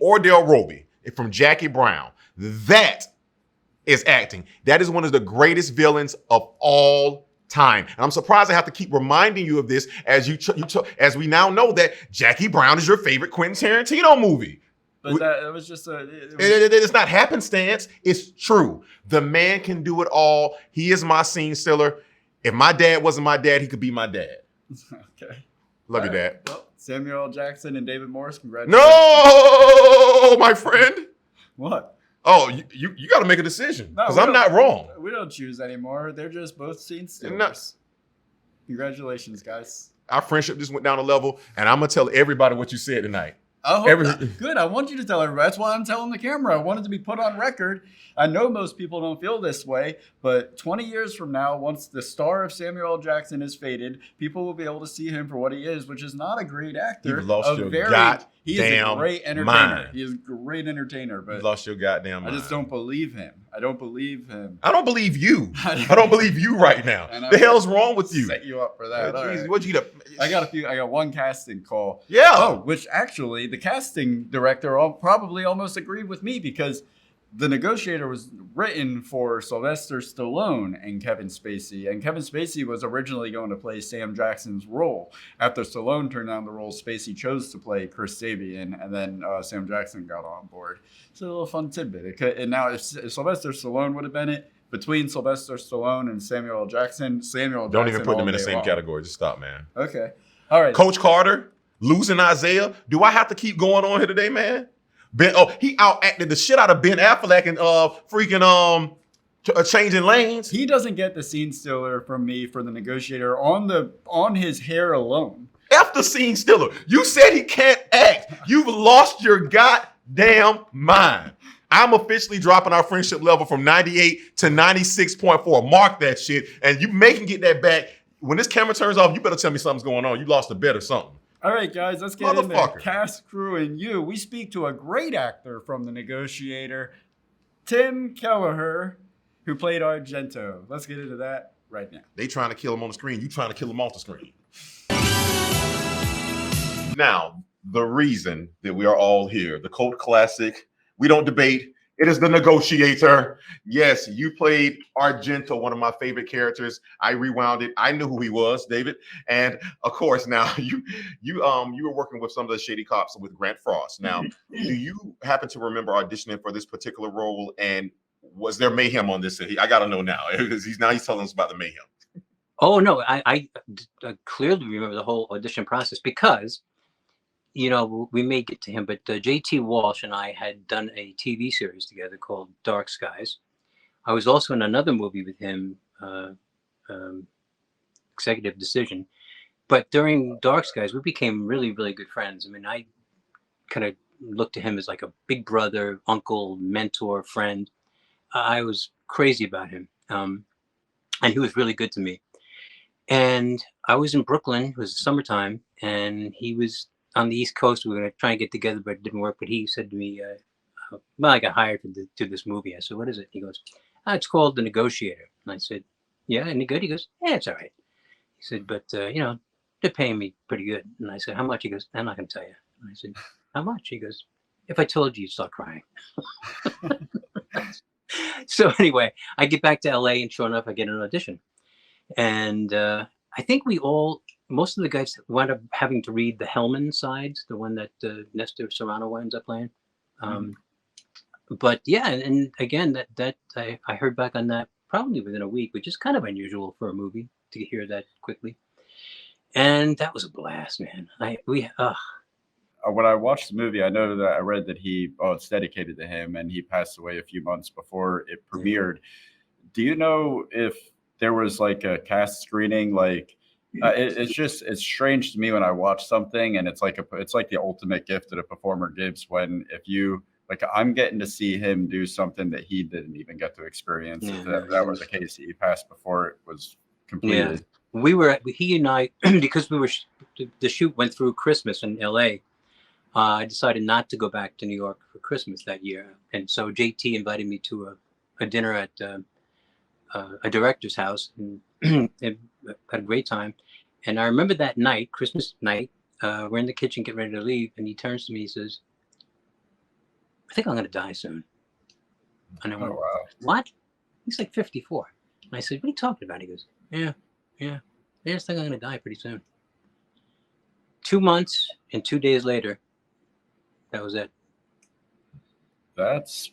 Ordell Roby from Jackie Brown. That is acting. That is one of the greatest villains of all time. And I'm surprised I have to keep reminding you of this as as we now know that Jackie Brown is your favorite Quentin Tarantino movie. But that was just It's not happenstance. It's true. The man can do it all. He is my scene stealer. If my dad wasn't my dad, he could be my dad. Okay. Love you, Dad. Well, Samuel L. Jackson and David Morse, congratulations. No, my friend. What? Oh, you got to make a decision because I'm not wrong. We don't choose anymore. They're just both scene stealers. Congratulations, guys. Our friendship just went down a level, and I'm gonna tell everybody what you said tonight. Good. I want you to tell everybody. That's why I'm telling the camera. I want it to be put on record. I know most people don't feel this way, but 20 years from now, once the star of Samuel L. Jackson is faded, people will be able to see him for what he is, which is not a great actor. You've lost your He is a great entertainer. mind. He is a great entertainer, but You lost your goddamn mind. I just don't believe him. I don't believe you. I don't believe you right now. The hell's wrong with you? Set you up for that. All right. What'd you get? I got one casting call. Yeah. Oh, which actually the casting director probably almost agreed with me because The Negotiator was written for Sylvester Stallone and Kevin Spacey. And Kevin Spacey was originally going to play Sam Jackson's role. After Stallone turned down the role, Spacey chose to play Chris Sabian, and then Sam Jackson got on board. It's a little fun tidbit. And now if Sylvester Stallone would have been it, between Sylvester Stallone and Samuel L. Jackson, Don't even put them in the same category. Just stop, man. Okay. All right. Coach Carter, losing Isaiah. Do I have to keep going on here today, man? He outacted the shit out of Ben Affleck and Changing Lanes. He doesn't get the scene stealer from me for The Negotiator on his hair alone. F the scene stealer. You said he can't act. You've lost your goddamn mind. I'm officially dropping our friendship level from 98 to 96.4. Mark that shit. And you may can get that back. When this camera turns off, you better tell me something's going on. You lost a bet or something. All right, guys, let's get into cast, crew, and you. We speak to a great actor from The Negotiator, Tim Kelleher, who played Argento. Let's get into that right now. They trying to kill him on the screen. You trying to kill him off the screen. Now, the reason that we are all here, the cult classic, we don't debate. It is The Negotiator. Yes, you played Argento, one of my favorite characters. I rewound it. I knew who he was, David. And of course, now you were working with some of the shady cops with Grant Frost. Now, do you happen to remember auditioning for this particular role? And was there mayhem on this? I got to know now because he's telling us about the mayhem. Oh no, I clearly remember the whole audition process because, you know, we may get to him, but J.T. Walsh and I had done a TV series together called Dark Skies. I was also in another movie with him, Executive Decision. But during Dark Skies, we became really, really good friends. I mean, I kind of looked to him as like a big brother, uncle, mentor, friend. I was crazy about him. And he was really good to me. And I was in Brooklyn. It was summertime, and he was on the East Coast. We were going to try and get together, but it didn't work. But he said to me, well, I got hired to do this movie. I said, what is it? He goes, it's called The Negotiator. And I said, yeah, any good? He goes, yeah, it's all right. He said, but, you know, they're paying me pretty good. And I said, how much? He goes, I'm not going to tell you. And I said, how much? He goes, if I told you, you'd start crying. So anyway, I get back to LA, and sure enough, I get an audition. And I think most of the guys wound up having to read the Hellman sides, the one that Nestor Serrano winds up playing. But yeah, and again, that I heard back on that probably within a week, which is kind of unusual for a movie to hear that quickly. And that was a blast, man. When I watched the movie, I know that I read that it's dedicated to him, and he passed away a few months before it premiered. Do you know if there was like a cast screening? Like, it's strange to me when I watch something, and it's like the ultimate gift that a performer gives when I'm getting to see him do something that he didn't even get to experience. If that was the case, he passed before it was completed. Yeah. He and I, because the shoot went through Christmas in LA. I decided not to go back to New York for Christmas that year. And so JT invited me to a dinner at a director's house, and had a great time. And I remember that night, Christmas night, we're in the kitchen getting ready to leave, and he turns to me, he says, I think I'm going to die soon. And I went, What? He's like 54. And I said, what are you talking about? He goes, yeah, Yeah, I just think I'm gonna die pretty soon. 2 months and 2 days later, that was it. That's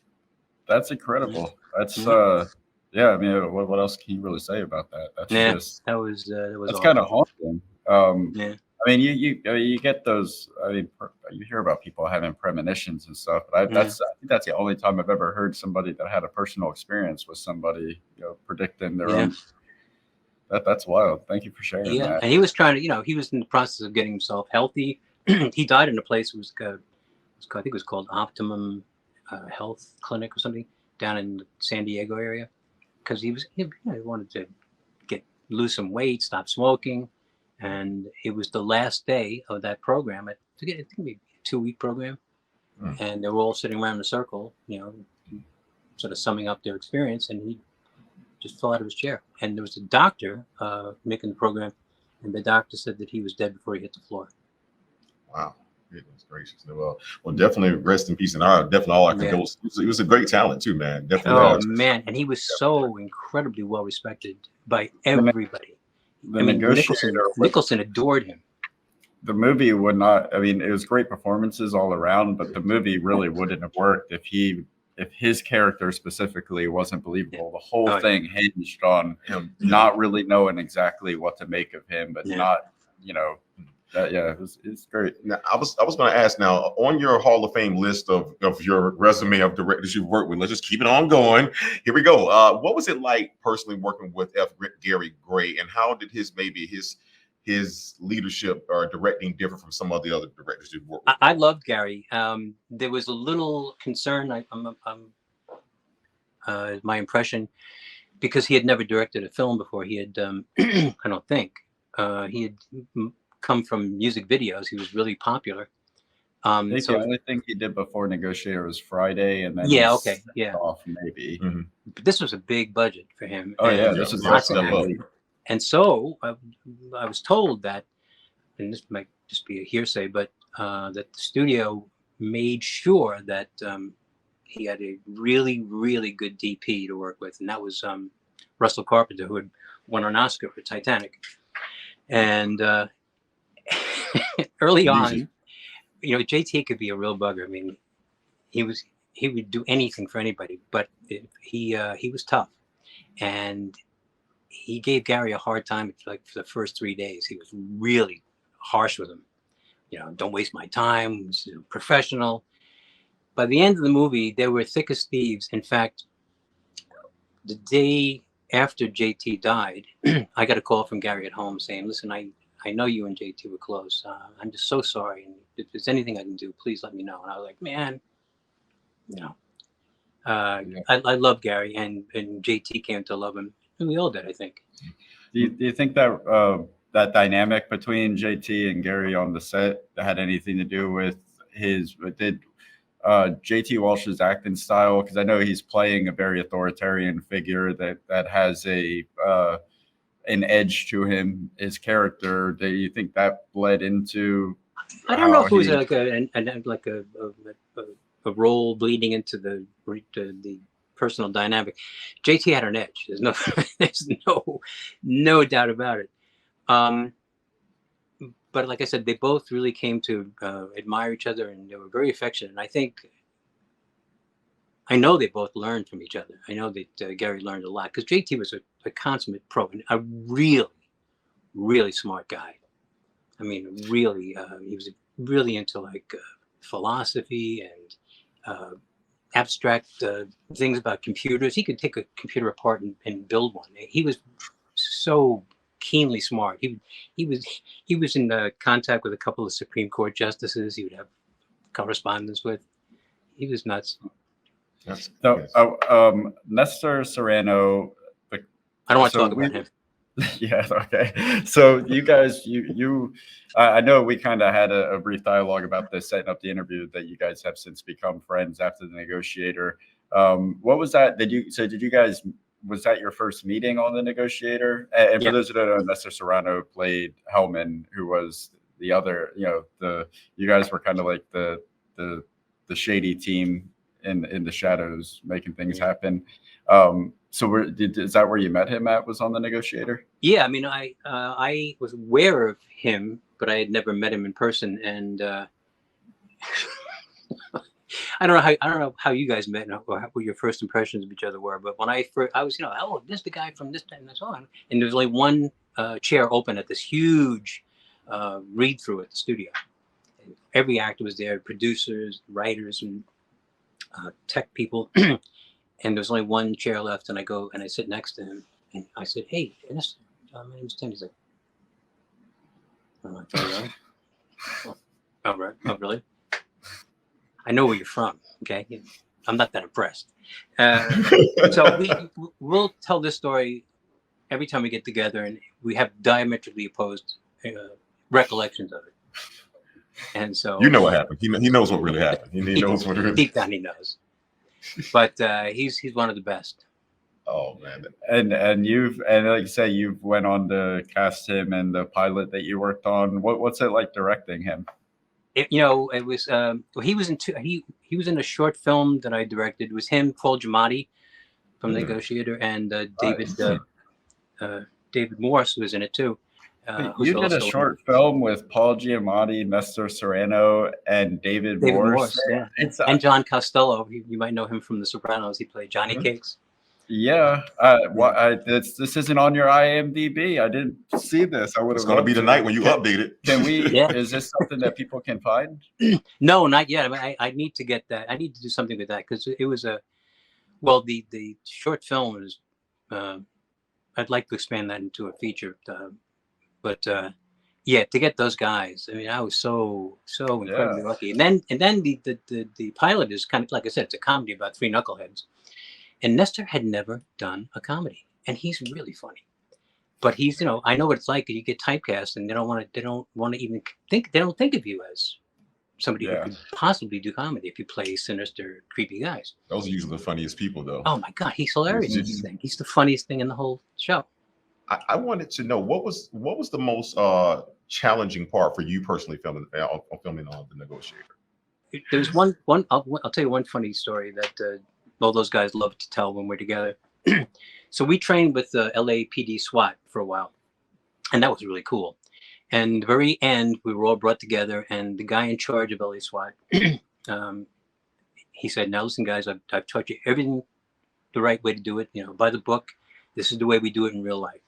incredible. That's Mhm. yeah. I mean, what else can you really say about that? That's Yeah, just that was that's kind of awful. haunting. Um, Yeah, I mean, you get those. I mean, you hear about people having premonitions and stuff, but yeah, I think that's the only time I've ever heard somebody that had a personal experience with somebody, predicting their yeah, own. That's wild. Thank you for sharing yeah. that. And he was trying to, he was in the process of getting himself healthy. He died in a place. I think it was called Optimum Health Clinic or something down in the San Diego area because he wanted to lose some weight, stop smoking, and it was the last day of that program. I think maybe a 2-week program, Mm. and they were all sitting around in a circle, sort of summing up their experience, and he just fell out of his chair. And there was a doctor making the program, and the doctor said that he was dead before he hit the floor. Wow. Goodness gracious. Well, definitely rest in peace. And definitely all our Yeah. condolences. He was a great talent too, man. Definitely. Oh man, and he was so incredibly well respected by everybody. The I mean, Negotiator, Nicholson adored him. the movie would not. I mean, it was great performances all around, but the movie really wouldn't have worked if his character specifically wasn't believable. The whole Oh, yeah. thing hinged on Him. not really knowing exactly what to make of him, but Yeah. not, it's great. Now, I was going to ask now on your Hall of Fame list of your resume of directors you've worked with. Let's just keep it on going. Here we go. What was it like personally working with Gary Gray, and how did his leadership or directing differ from some of the other directors you've worked with? I loved Gary. There was a little concern. My impression, because he had never directed a film before. He had, I don't think, he had come from music videos. He was really popular. I think the only thing he did before Negotiator was Friday, and then off maybe. Mm-hmm. But this was a big budget for him. Oh yeah, this was lots of definitely. And so I was told that, and this might just be a hearsay, but that the studio made sure that he had a really, really good DP to work with, and that was Russell Carpenter, who had won an Oscar for Titanic. And early on, JT could be a real bugger. I mean, he would do anything for anybody, but he was tough, and he gave Gary a hard time. For the first 3 days, he was really harsh with him. Don't waste my time. He's professional. By the end of the movie, they were thick as thieves. In fact, the day after JT died, I got a call from Gary at home saying, "Listen, I know you and JT were close. I'm just so sorry. And if there's anything I can do, please let me know." And I was like, man, I love Gary, and JT came to love him. And we all did, I think. Do you think that that dynamic between JT and Gary on the set had anything to do with did JT Walsh's acting style? Because I know he's playing a very authoritarian figure that has an edge to him, his character. Do you think that bled into? I don't know if it was a role bleeding into the personal dynamic. JT had an edge. There's no doubt about it. But like I said, they both really came to admire each other, and they were very affectionate. And I know they both learned from each other. I know that Gary learned a lot because JT was a consummate pro and a really, really smart guy. I mean, really, he was really into philosophy and abstract things about computers. He could take a computer apart and build one. He was so keenly smart. He was in contact with a couple of Supreme Court justices. He would have correspondence with. He was nuts. So, Nestor Serrano. I don't want to talk about him. Yeah. Okay. So you guys, I know we kind of had a brief dialogue about this, setting up the interview, that you guys have since become friends after The Negotiator. What was that? Did you guys? Was that your first meeting on The Negotiator? And for those who don't know, Nestor Serrano played Hellman, who was the other. You guys were kind of like the shady team in the shadows, making things Yeah. happen. So is that where you met him at? Was on the Negotiator? Yeah, I mean, I was aware of him, but I had never met him in person, and I don't know how you guys met or what your first impressions of each other were. But when I was, oh, this is the guy from this time and so on, and there was only one chair open at this huge read through at the studio. And every actor was there, producers, writers, and tech people, and there was only one chair left. And I go and I sit next to him, and I said, "Hey, Dennis, my name's Tim." He's like, "I'm like, oh, really? Oh, right. Oh, really? I know where you're from. Okay, I'm not that impressed." So we'll tell this story every time we get together, and we have diametrically opposed recollections of it. And so You know what happened. He knows what really happened. He knows what really. deep down he knows. But he's one of the best. Oh man. And like you say, you went on to cast him in the pilot that you worked on. What's it like directing him? It was he was he was in a short film that I directed. It was him, Paul Giamatti from Negotiator, and David Morse was in it too. You did a short film with Paul Giamatti, Nestor Serrano, and David Morse. Yeah. And John Costello. You might know him from The Sopranos. He played Johnny Cakes. Yeah. This isn't on your IMDb. I didn't see this. I would have. It's going to be the night when you update it. Can we? Yeah. Is this something that people can find? No, not yet. I mean, I need to get that. I need to do something with that because it was the short film is. I'd like to expand that into a feature, but yeah, to get those guys. I mean, I was so incredibly lucky. And then the pilot is kind of, like I said, it's a comedy about three knuckleheads. And Nestor had never done a comedy, and he's really funny. But he's, I know what it's like. You get typecast, and they don't want to even think. They don't think of you as somebody who could possibly do comedy if you play sinister, creepy guys. Those are usually the funniest people, though. Oh my God, he's hilarious in this thing. He's the funniest thing in the whole show. I wanted to know what was the most challenging part for you personally filming on The Negotiator. There's one. I'll tell you one funny story that all those guys love to tell when we're together. So we trained with the LAPD SWAT for a while, and that was really cool. And the very end, we were all brought together, and the guy in charge of LA SWAT, he said, "Now listen, guys, I've taught you everything the right way to do it. By the book. This is the way we do it in real life.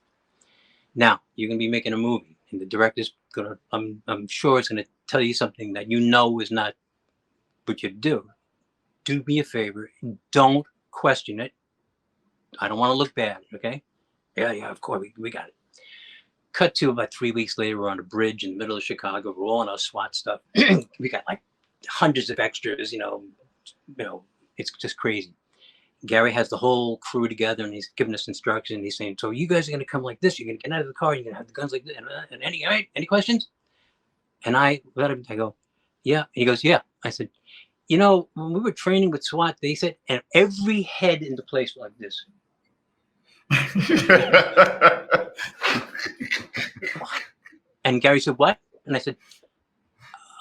Now you're gonna be making a movie, and the director's gonna. I'm sure it's gonna tell you something that is not what you do. Do me a favor, don't question it. I don't want to look bad, okay? Yeah, of course, we got it." Cut to about 3 weeks later, we're on a bridge in the middle of Chicago. We're all in our SWAT stuff. We got like hundreds of extras, it's just crazy. Gary has the whole crew together, and he's giving us instructions. He's saying, "So you guys are going to come like this. You're going to get out of the car. You're going to have the guns like this. And any questions?" And I go, "Yeah." And he goes, "Yeah." I said, when we were training with SWAT, they said, and every head in the place like this. And Gary said, "What?" And I said,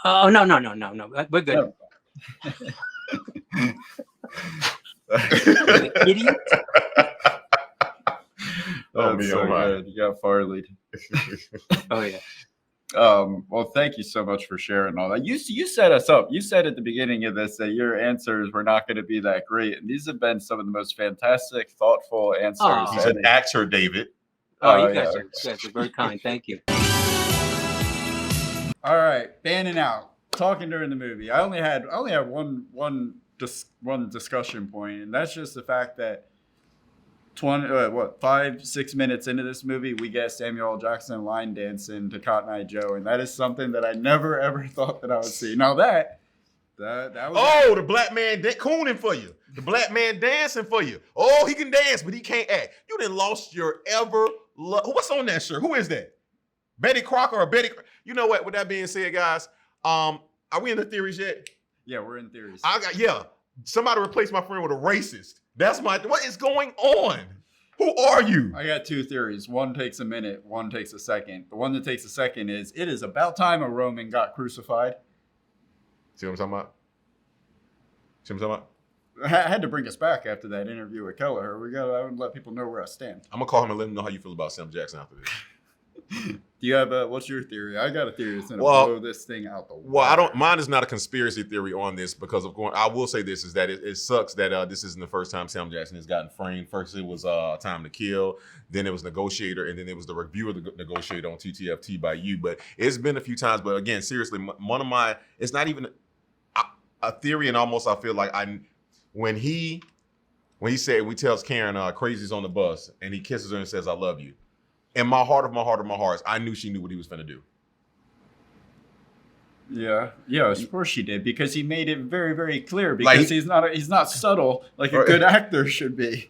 "Oh, no. We're good." Idiot. Oh, so good. You got Farley. Oh yeah. Well, thank you so much for sharing all that. You set us up. You said at the beginning of this that your answers were not going to be that great, and these have been some of the most fantastic, thoughtful answers. He's an actor, David. Oh, you guys are very kind. Thank you. All right, banning out. Talking during the movie. I only had one discussion point, and that's just the fact that 5-6 minutes into this movie, we get Samuel L. Jackson line dancing to Cotton Eye Joe, and that is something that I never ever thought that I would see. Now that was the black man cooning for you, the black man dancing for you. Oh, he can dance, but he can't act. You done lost your ever love. What's on that shirt? Who is that? Betty Crocker or Betty? You know what? With that being said, guys, are we in the theories yet? Yeah, we're in theories. Somebody replace my friend with a racist. What is going on? Who are you? I got two theories. One takes a minute, one takes a second. The one that takes a second is, it is about time a Roman got crucified. See what I'm talking about? I had to bring us back after that interview with Kelleher. We got to let people know where I stand. I'm gonna call him and let him know how you feel about Sam Jackson after this. Do you have what's your theory? I got a theory that's gonna blow this thing out the water. Well, I don't. Mine is not a conspiracy theory on this because of going. I will say this is that it sucks that this isn't the first time Sam Jackson has gotten framed. First, it was Time to Kill. Then it was Negotiator, and then it was the review of the Negotiator on TTFT by you. But it's been a few times. But again, seriously, one of my. It's not even a theory, and almost I feel like when he said we tells Karen crazy's on the bus, and he kisses her and says I love you. In my heart of my hearts, I knew she knew what he was finna do. Yeah, of course she did, because he made it very, very clear. Because he's not subtle like a good actor should be.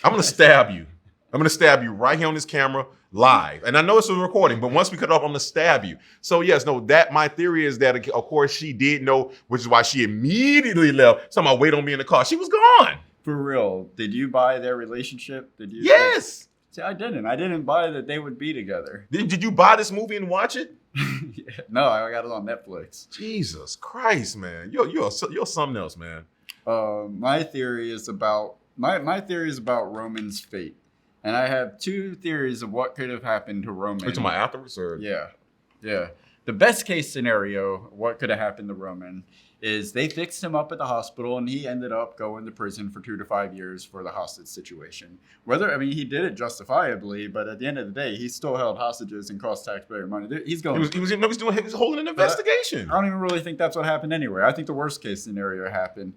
I'm gonna stab you. I'm gonna stab you right here on this camera live. And I know it's a recording, but once we cut off, I'm gonna stab you. So yes, no, that my theory is that of course she did know, which is why she immediately left. Somebody wait on me in the car. She was gone. For real. Did you buy their relationship? Did you? Yes. See, I didn't. I didn't buy that they would be together. Did you buy this movie and watch it? No, I got it on Netflix. Jesus Christ, man. You're something else, man. My theory is about Roman's fate. And I have two theories of what could have happened to Roman. Are you talking about afterwards? Or? Yeah. The best case scenario, what could have happened to Roman, is they fixed him up at the hospital and he ended up going to prison for 2 to 5 years for the hostage situation. He did it justifiably, but at the end of the day, he still held hostages and cost taxpayer money. He was holding an investigation. I don't even really think that's what happened anyway. I think the worst case scenario happened.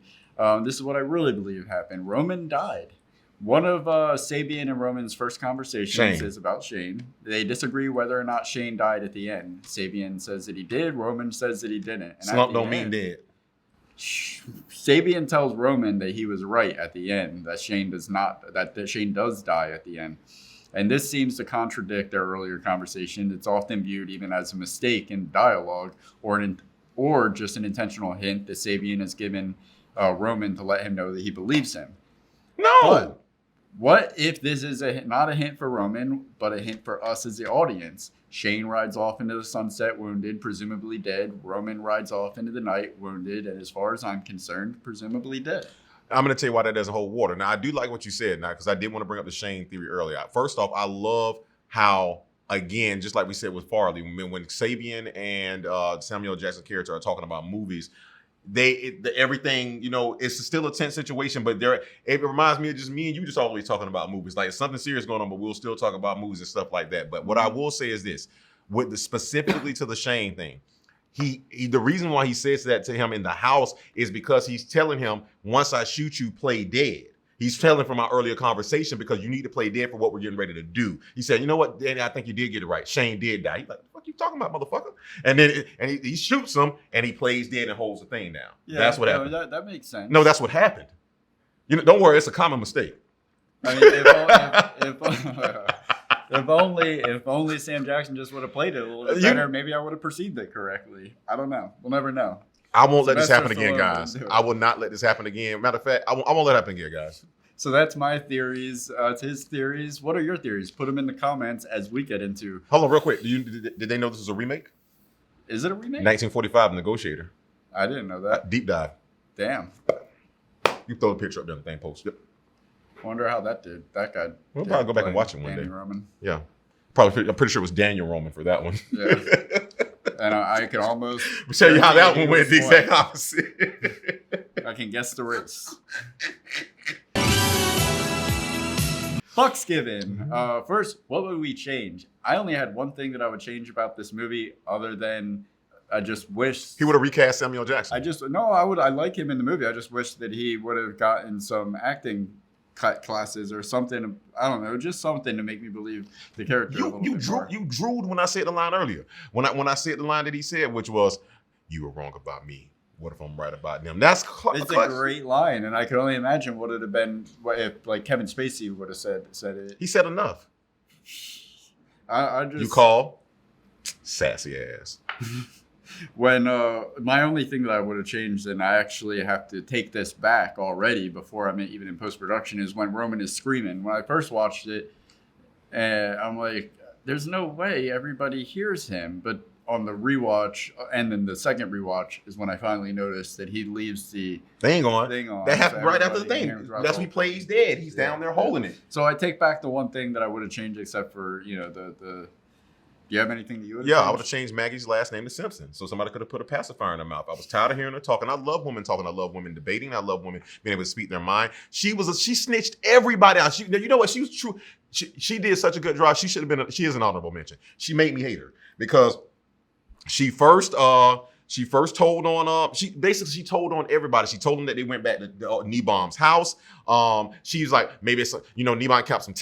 This is what I really believe happened. Roman died. One of Sabian and Roman's first conversations is about Shane. They disagree whether or not Shane died at the end. Sabian says that he did. Roman says that he didn't. And slump don't mean dead. Sabian tells Roman that he was right at the end, that Shane does not, that Shane does die at the end. And this seems to contradict their earlier conversation. It's often viewed even as a mistake in dialogue or just an intentional hint that Sabian has given Roman to let him know that he believes him. No. But what if this is not a hint for Roman, but a hint for us as the audience? Shane rides off into the sunset, wounded, presumably dead. Roman rides off into the night, wounded, and as far as I'm concerned, presumably dead. I'm going to tell you why that doesn't hold water. Now, I do like what you said now, because I did want to bring up the Shane theory earlier. First off, I love how, again, just like we said with Farley, when Sabian and Samuel Jackson's character are talking about movies, everything, it's still a tense situation, but it reminds me of just me and you just always talking about movies. Like something serious going on, but we'll still talk about movies and stuff like that. But what I will say is this, specifically to the Shane thing, the reason why he says that to him in the house is because he's telling him, once I shoot you, play dead. He's telling from our earlier conversation, because you need to play dead for what we're getting ready to do. He said, you know what, Danny, I think you did get it right. Shane did die. He's like, what the fuck you talking about, motherfucker? And then he shoots him and he plays dead and holds the thing down. Yeah, that's what happened. That makes sense. No, that's what happened. Don't worry, it's a common mistake. I mean, if only Sam Jackson just would have played it a little bit better, maybe I would have perceived it correctly. I don't know. We'll never know. I won't let this happen again, guys. I will not let this happen again. Matter of fact, I won't let it happen again, guys. So that's my theories. It's his theories. What are your theories? Put them in the comments as we get into. Hold on, real quick. Did they know this was a remake? Is it a remake? 1945 Negotiator. I didn't know that. Deep dive. Damn. You throw the picture up there on the thing post. Yep. Wonder how that did. That guy. We'll probably go back and watch it one Danny day. Roman. Yeah. I'm pretty sure it was Daniel Roman for that one. Yeah. And I can almost tell you how that one went the exact opposite. I can guess the race. Fucks given. First, what would we change? I only had one thing that I would change about this movie, other than I just wish he would have recast Samuel Jackson. I like him in the movie. I just wish that he would have gotten some acting classes or something. I don't know, just something to make me believe the character a little bit more. You drooled when I said the line earlier. When I said the line that he said, which was, "You were wrong about me. What if I'm right about them?" It's a great line, and I could only imagine what it would have been if like Kevin Spacey would have said it. He said enough. I just you call sassy ass. When my only thing that I would have changed, and I actually have to take this back already before I'm even in post-production, is when Roman is screaming. When I first watched it, I'm like, there's no way everybody hears him. But on the rewatch, and then the second rewatch is when I finally noticed that he leaves the thing on. thing on. That happened so right after the everybody thing. can hear him throughout That's the when he whole plays dead. He's down there holding it. So I take back the one thing that I would have changed, except for the. Do you have anything that you would? Yeah, I would have changed Maggie's last name to Simpson, so somebody could have put a pacifier in her mouth. I was tired of hearing her talking. I love women talking. I love women debating. I love women being able to speak their mind. She snitched everybody out. You know what? She was true. She did such a good job. She should have been. She is an honorable mention. She made me hate her because she first told on she told on everybody. She told them that they went back to Nebom's house. She's like, maybe it's Nebom kept some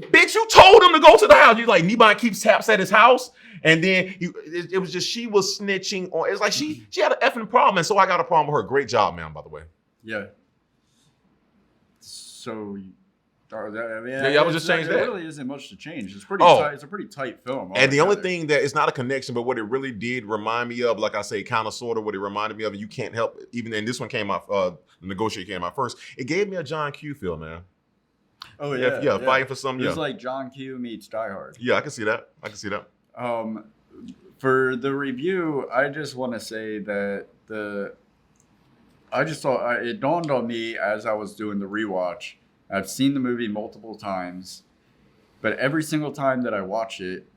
bitch, you told him to go to the house. You like Nebom keeps taps at his house, and then it was just she was snitching on. It's like she had an effing problem, and so I got a problem with her. Great job, man. By the way. Yeah. So. I would just change that. There really isn't much to change. It's pretty. Tight, it's a pretty tight film. And the only thing that it's not a connection, but what it really did remind me of, like I say, kind of sort of what it reminded me of, and you can't help it, even and this one came out. The Negotiator came out first. It gave me a John Q feel, man. Oh yeah, fighting for something. It's like John Q meets Die Hard. Yeah, I can see that. For the review, I just want to say that I just thought it dawned on me as I was doing the rewatch. I've seen the movie multiple times, but every single time that I watch it,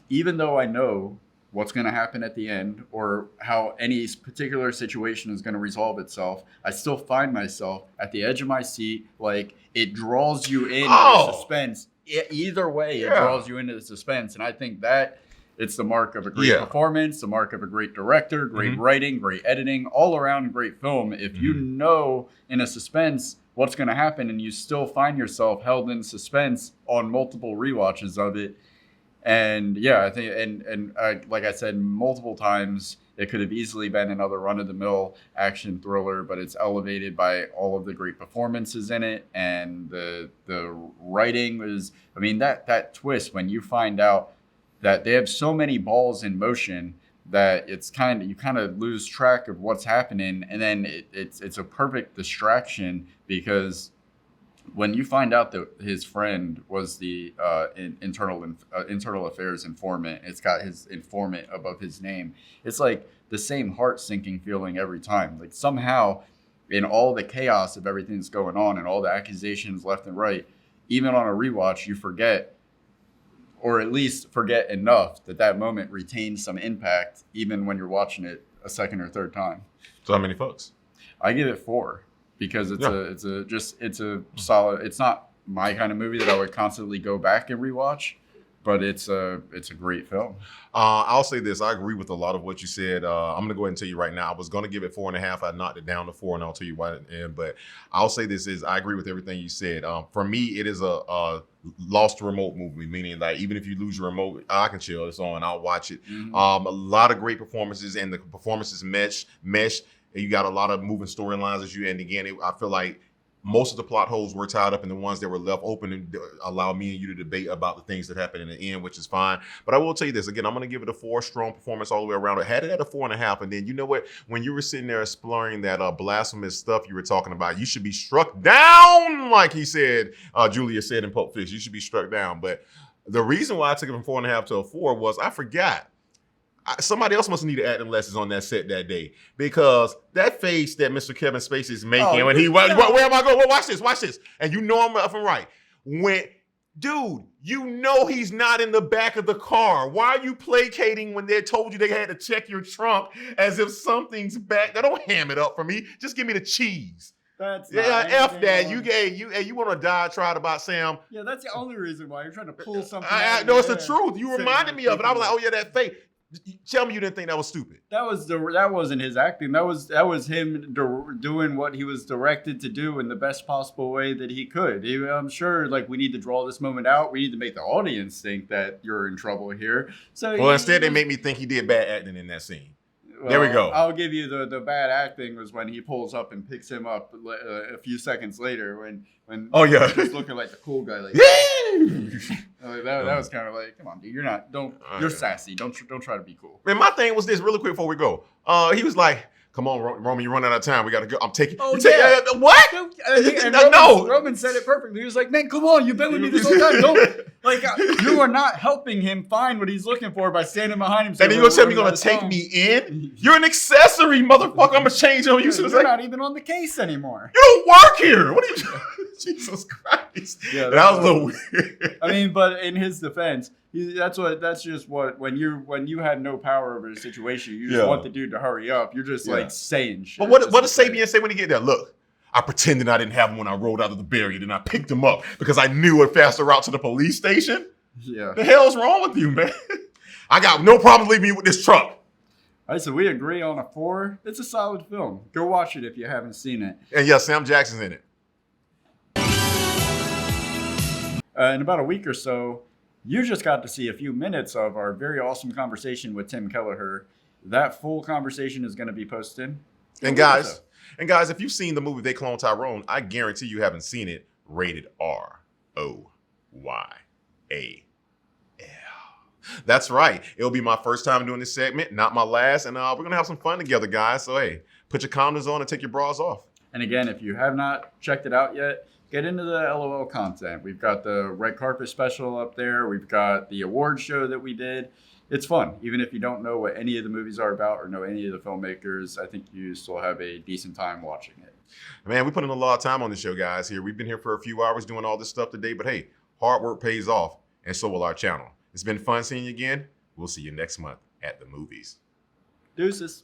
even though I know what's going to happen at the end or how any particular situation is going to resolve itself, I still find myself at the edge of my seat. Like, it draws you into the suspense. Either way, it draws you into the suspense. And I think that it's the mark of a great performance, the mark of a great director, great writing, great editing, all around great film. If you know in a suspense what's going to happen and you still find yourself held in suspense on multiple rewatches of it. And yeah, I think, and like I said, multiple times, it could have easily been another run-of-the-mill action thriller, but it's elevated by all of the great performances in it. And the writing was, I mean, that twist when you find out that they have so many balls in motion that you kind of lose track of what's happening, and then it's a perfect distraction because when you find out that his friend was the internal affairs informant, it's got his informant above his name. It's like the same heart-sinking feeling every time. Like somehow, in all the chaos of everything that's going on and all the accusations left and right, even on a rewatch, you forget. Or at least forget enough that moment retains some impact, even when you're watching it a second or third time. So how many folks? I give it 4 because it's a solid. It's not my kind of movie that I would constantly go back and rewatch, but it's a great film. I'll say this. I agree with a lot of what you said. I'm going to go ahead and tell you right now. I was going to give it 4.5. I knocked it down to 4, and I'll tell you why. But I'll say this is I agree with everything you said. For me, it is a lost remote movie, meaning like even if you lose your remote, I can chill. It's on. I'll watch it. A lot of great performances, and the performances mesh. And you got a lot of moving storylines as you. And again, I feel like most of the plot holes were tied up, and the ones that were left open and allow me and you to debate about the things that happened in the end, which is fine. But I will tell you this again, I'm going to give it a 4, strong performance all the way around. I had it at a 4.5, and then you know what? When you were sitting there exploring that blasphemous stuff you were talking about, you should be struck down, like he said. Julius said in Pulp Fiction, you should be struck down. But the reason why I took it from 4.5 to a 4 was I forgot. Somebody else must need acting lessons on that set that day, because that face that Mr. Kevin Spacey is making when where am I going? Well, watch this. And you know I'm up and right. Dude, you know he's not in the back of the car. Why are you placating when they told you they had to check your trunk as if something's back? Now, don't ham it up for me. Just give me the cheese. That's F that. You want to diatribe about Sam. Yeah, that's the only reason why you're trying to pull something. No, it's the truth. You reminded me of it. I was like, oh yeah, that face. Tell me you didn't think that was stupid. That wasn't his acting. That was him doing what he was directed to do in the best possible way that he could. I'm sure, like, we need to draw this moment out. We need to make the audience think that you're in trouble here. So instead they make me think he did bad acting in that scene. Well, there we go. I'll give you the bad acting was when he pulls up and picks him up a few seconds later when just looking like the cool guy, like that was kind of like, come on, dude, you're sassy. Don't try to be cool. Man, my thing was this really quick before we go. He was like, Come on, Roman, you're running out of time. We got to go. I'm taking. Oh, What? And No. Roman said it perfectly. He was like, man, come on, you've been with me this whole time. Don't, like, you are not helping him find what he's looking for by standing behind him. And you're going to tell me you're going to take me in? You're an accessory, motherfucker. I'm going to change on you. You're not even on the case anymore. You don't work here. What are you doing? Jesus Christ. Yeah, that was a little weird. I mean, but in his defense, that's just what when you had no power over the situation, you just want the dude to hurry up. You're just like saying shit. But what does Sabian say when he get there? Look, I pretended I didn't have him when I rolled out of the barrier, then I picked him up because I knew a faster route to the police station. Yeah. The hell's wrong with you, man? I got no problem leaving you with this truck. All right, so we agree on a 4. It's a solid film. Go watch it if you haven't seen it. And yeah, Sam Jackson's in it. In about a week or so, you just got to see a few minutes of our very awesome conversation with Tim Kelleher. That full conversation is going to be posted. And guys, if you've seen the movie They Clone Tyrone, I guarantee you haven't seen it. Rated ROYAL. That's right. It'll be my first time doing this segment, not my last. And we're going to have some fun together, guys. So, hey, put your condoms on and take your bras off. And again, if you have not checked it out yet, get into the LOL content. We've got the red carpet special up there. We've got the award show that we did. It's fun. Even if you don't know what any of the movies are about or know any of the filmmakers, I think you still have a decent time watching it. Man, we put in a lot of time on the show, guys. Here, we've been here for a few hours doing all this stuff today. But hey, hard work pays off, and so will our channel. It's been fun seeing you again. We'll see you next month at the movies. Deuces.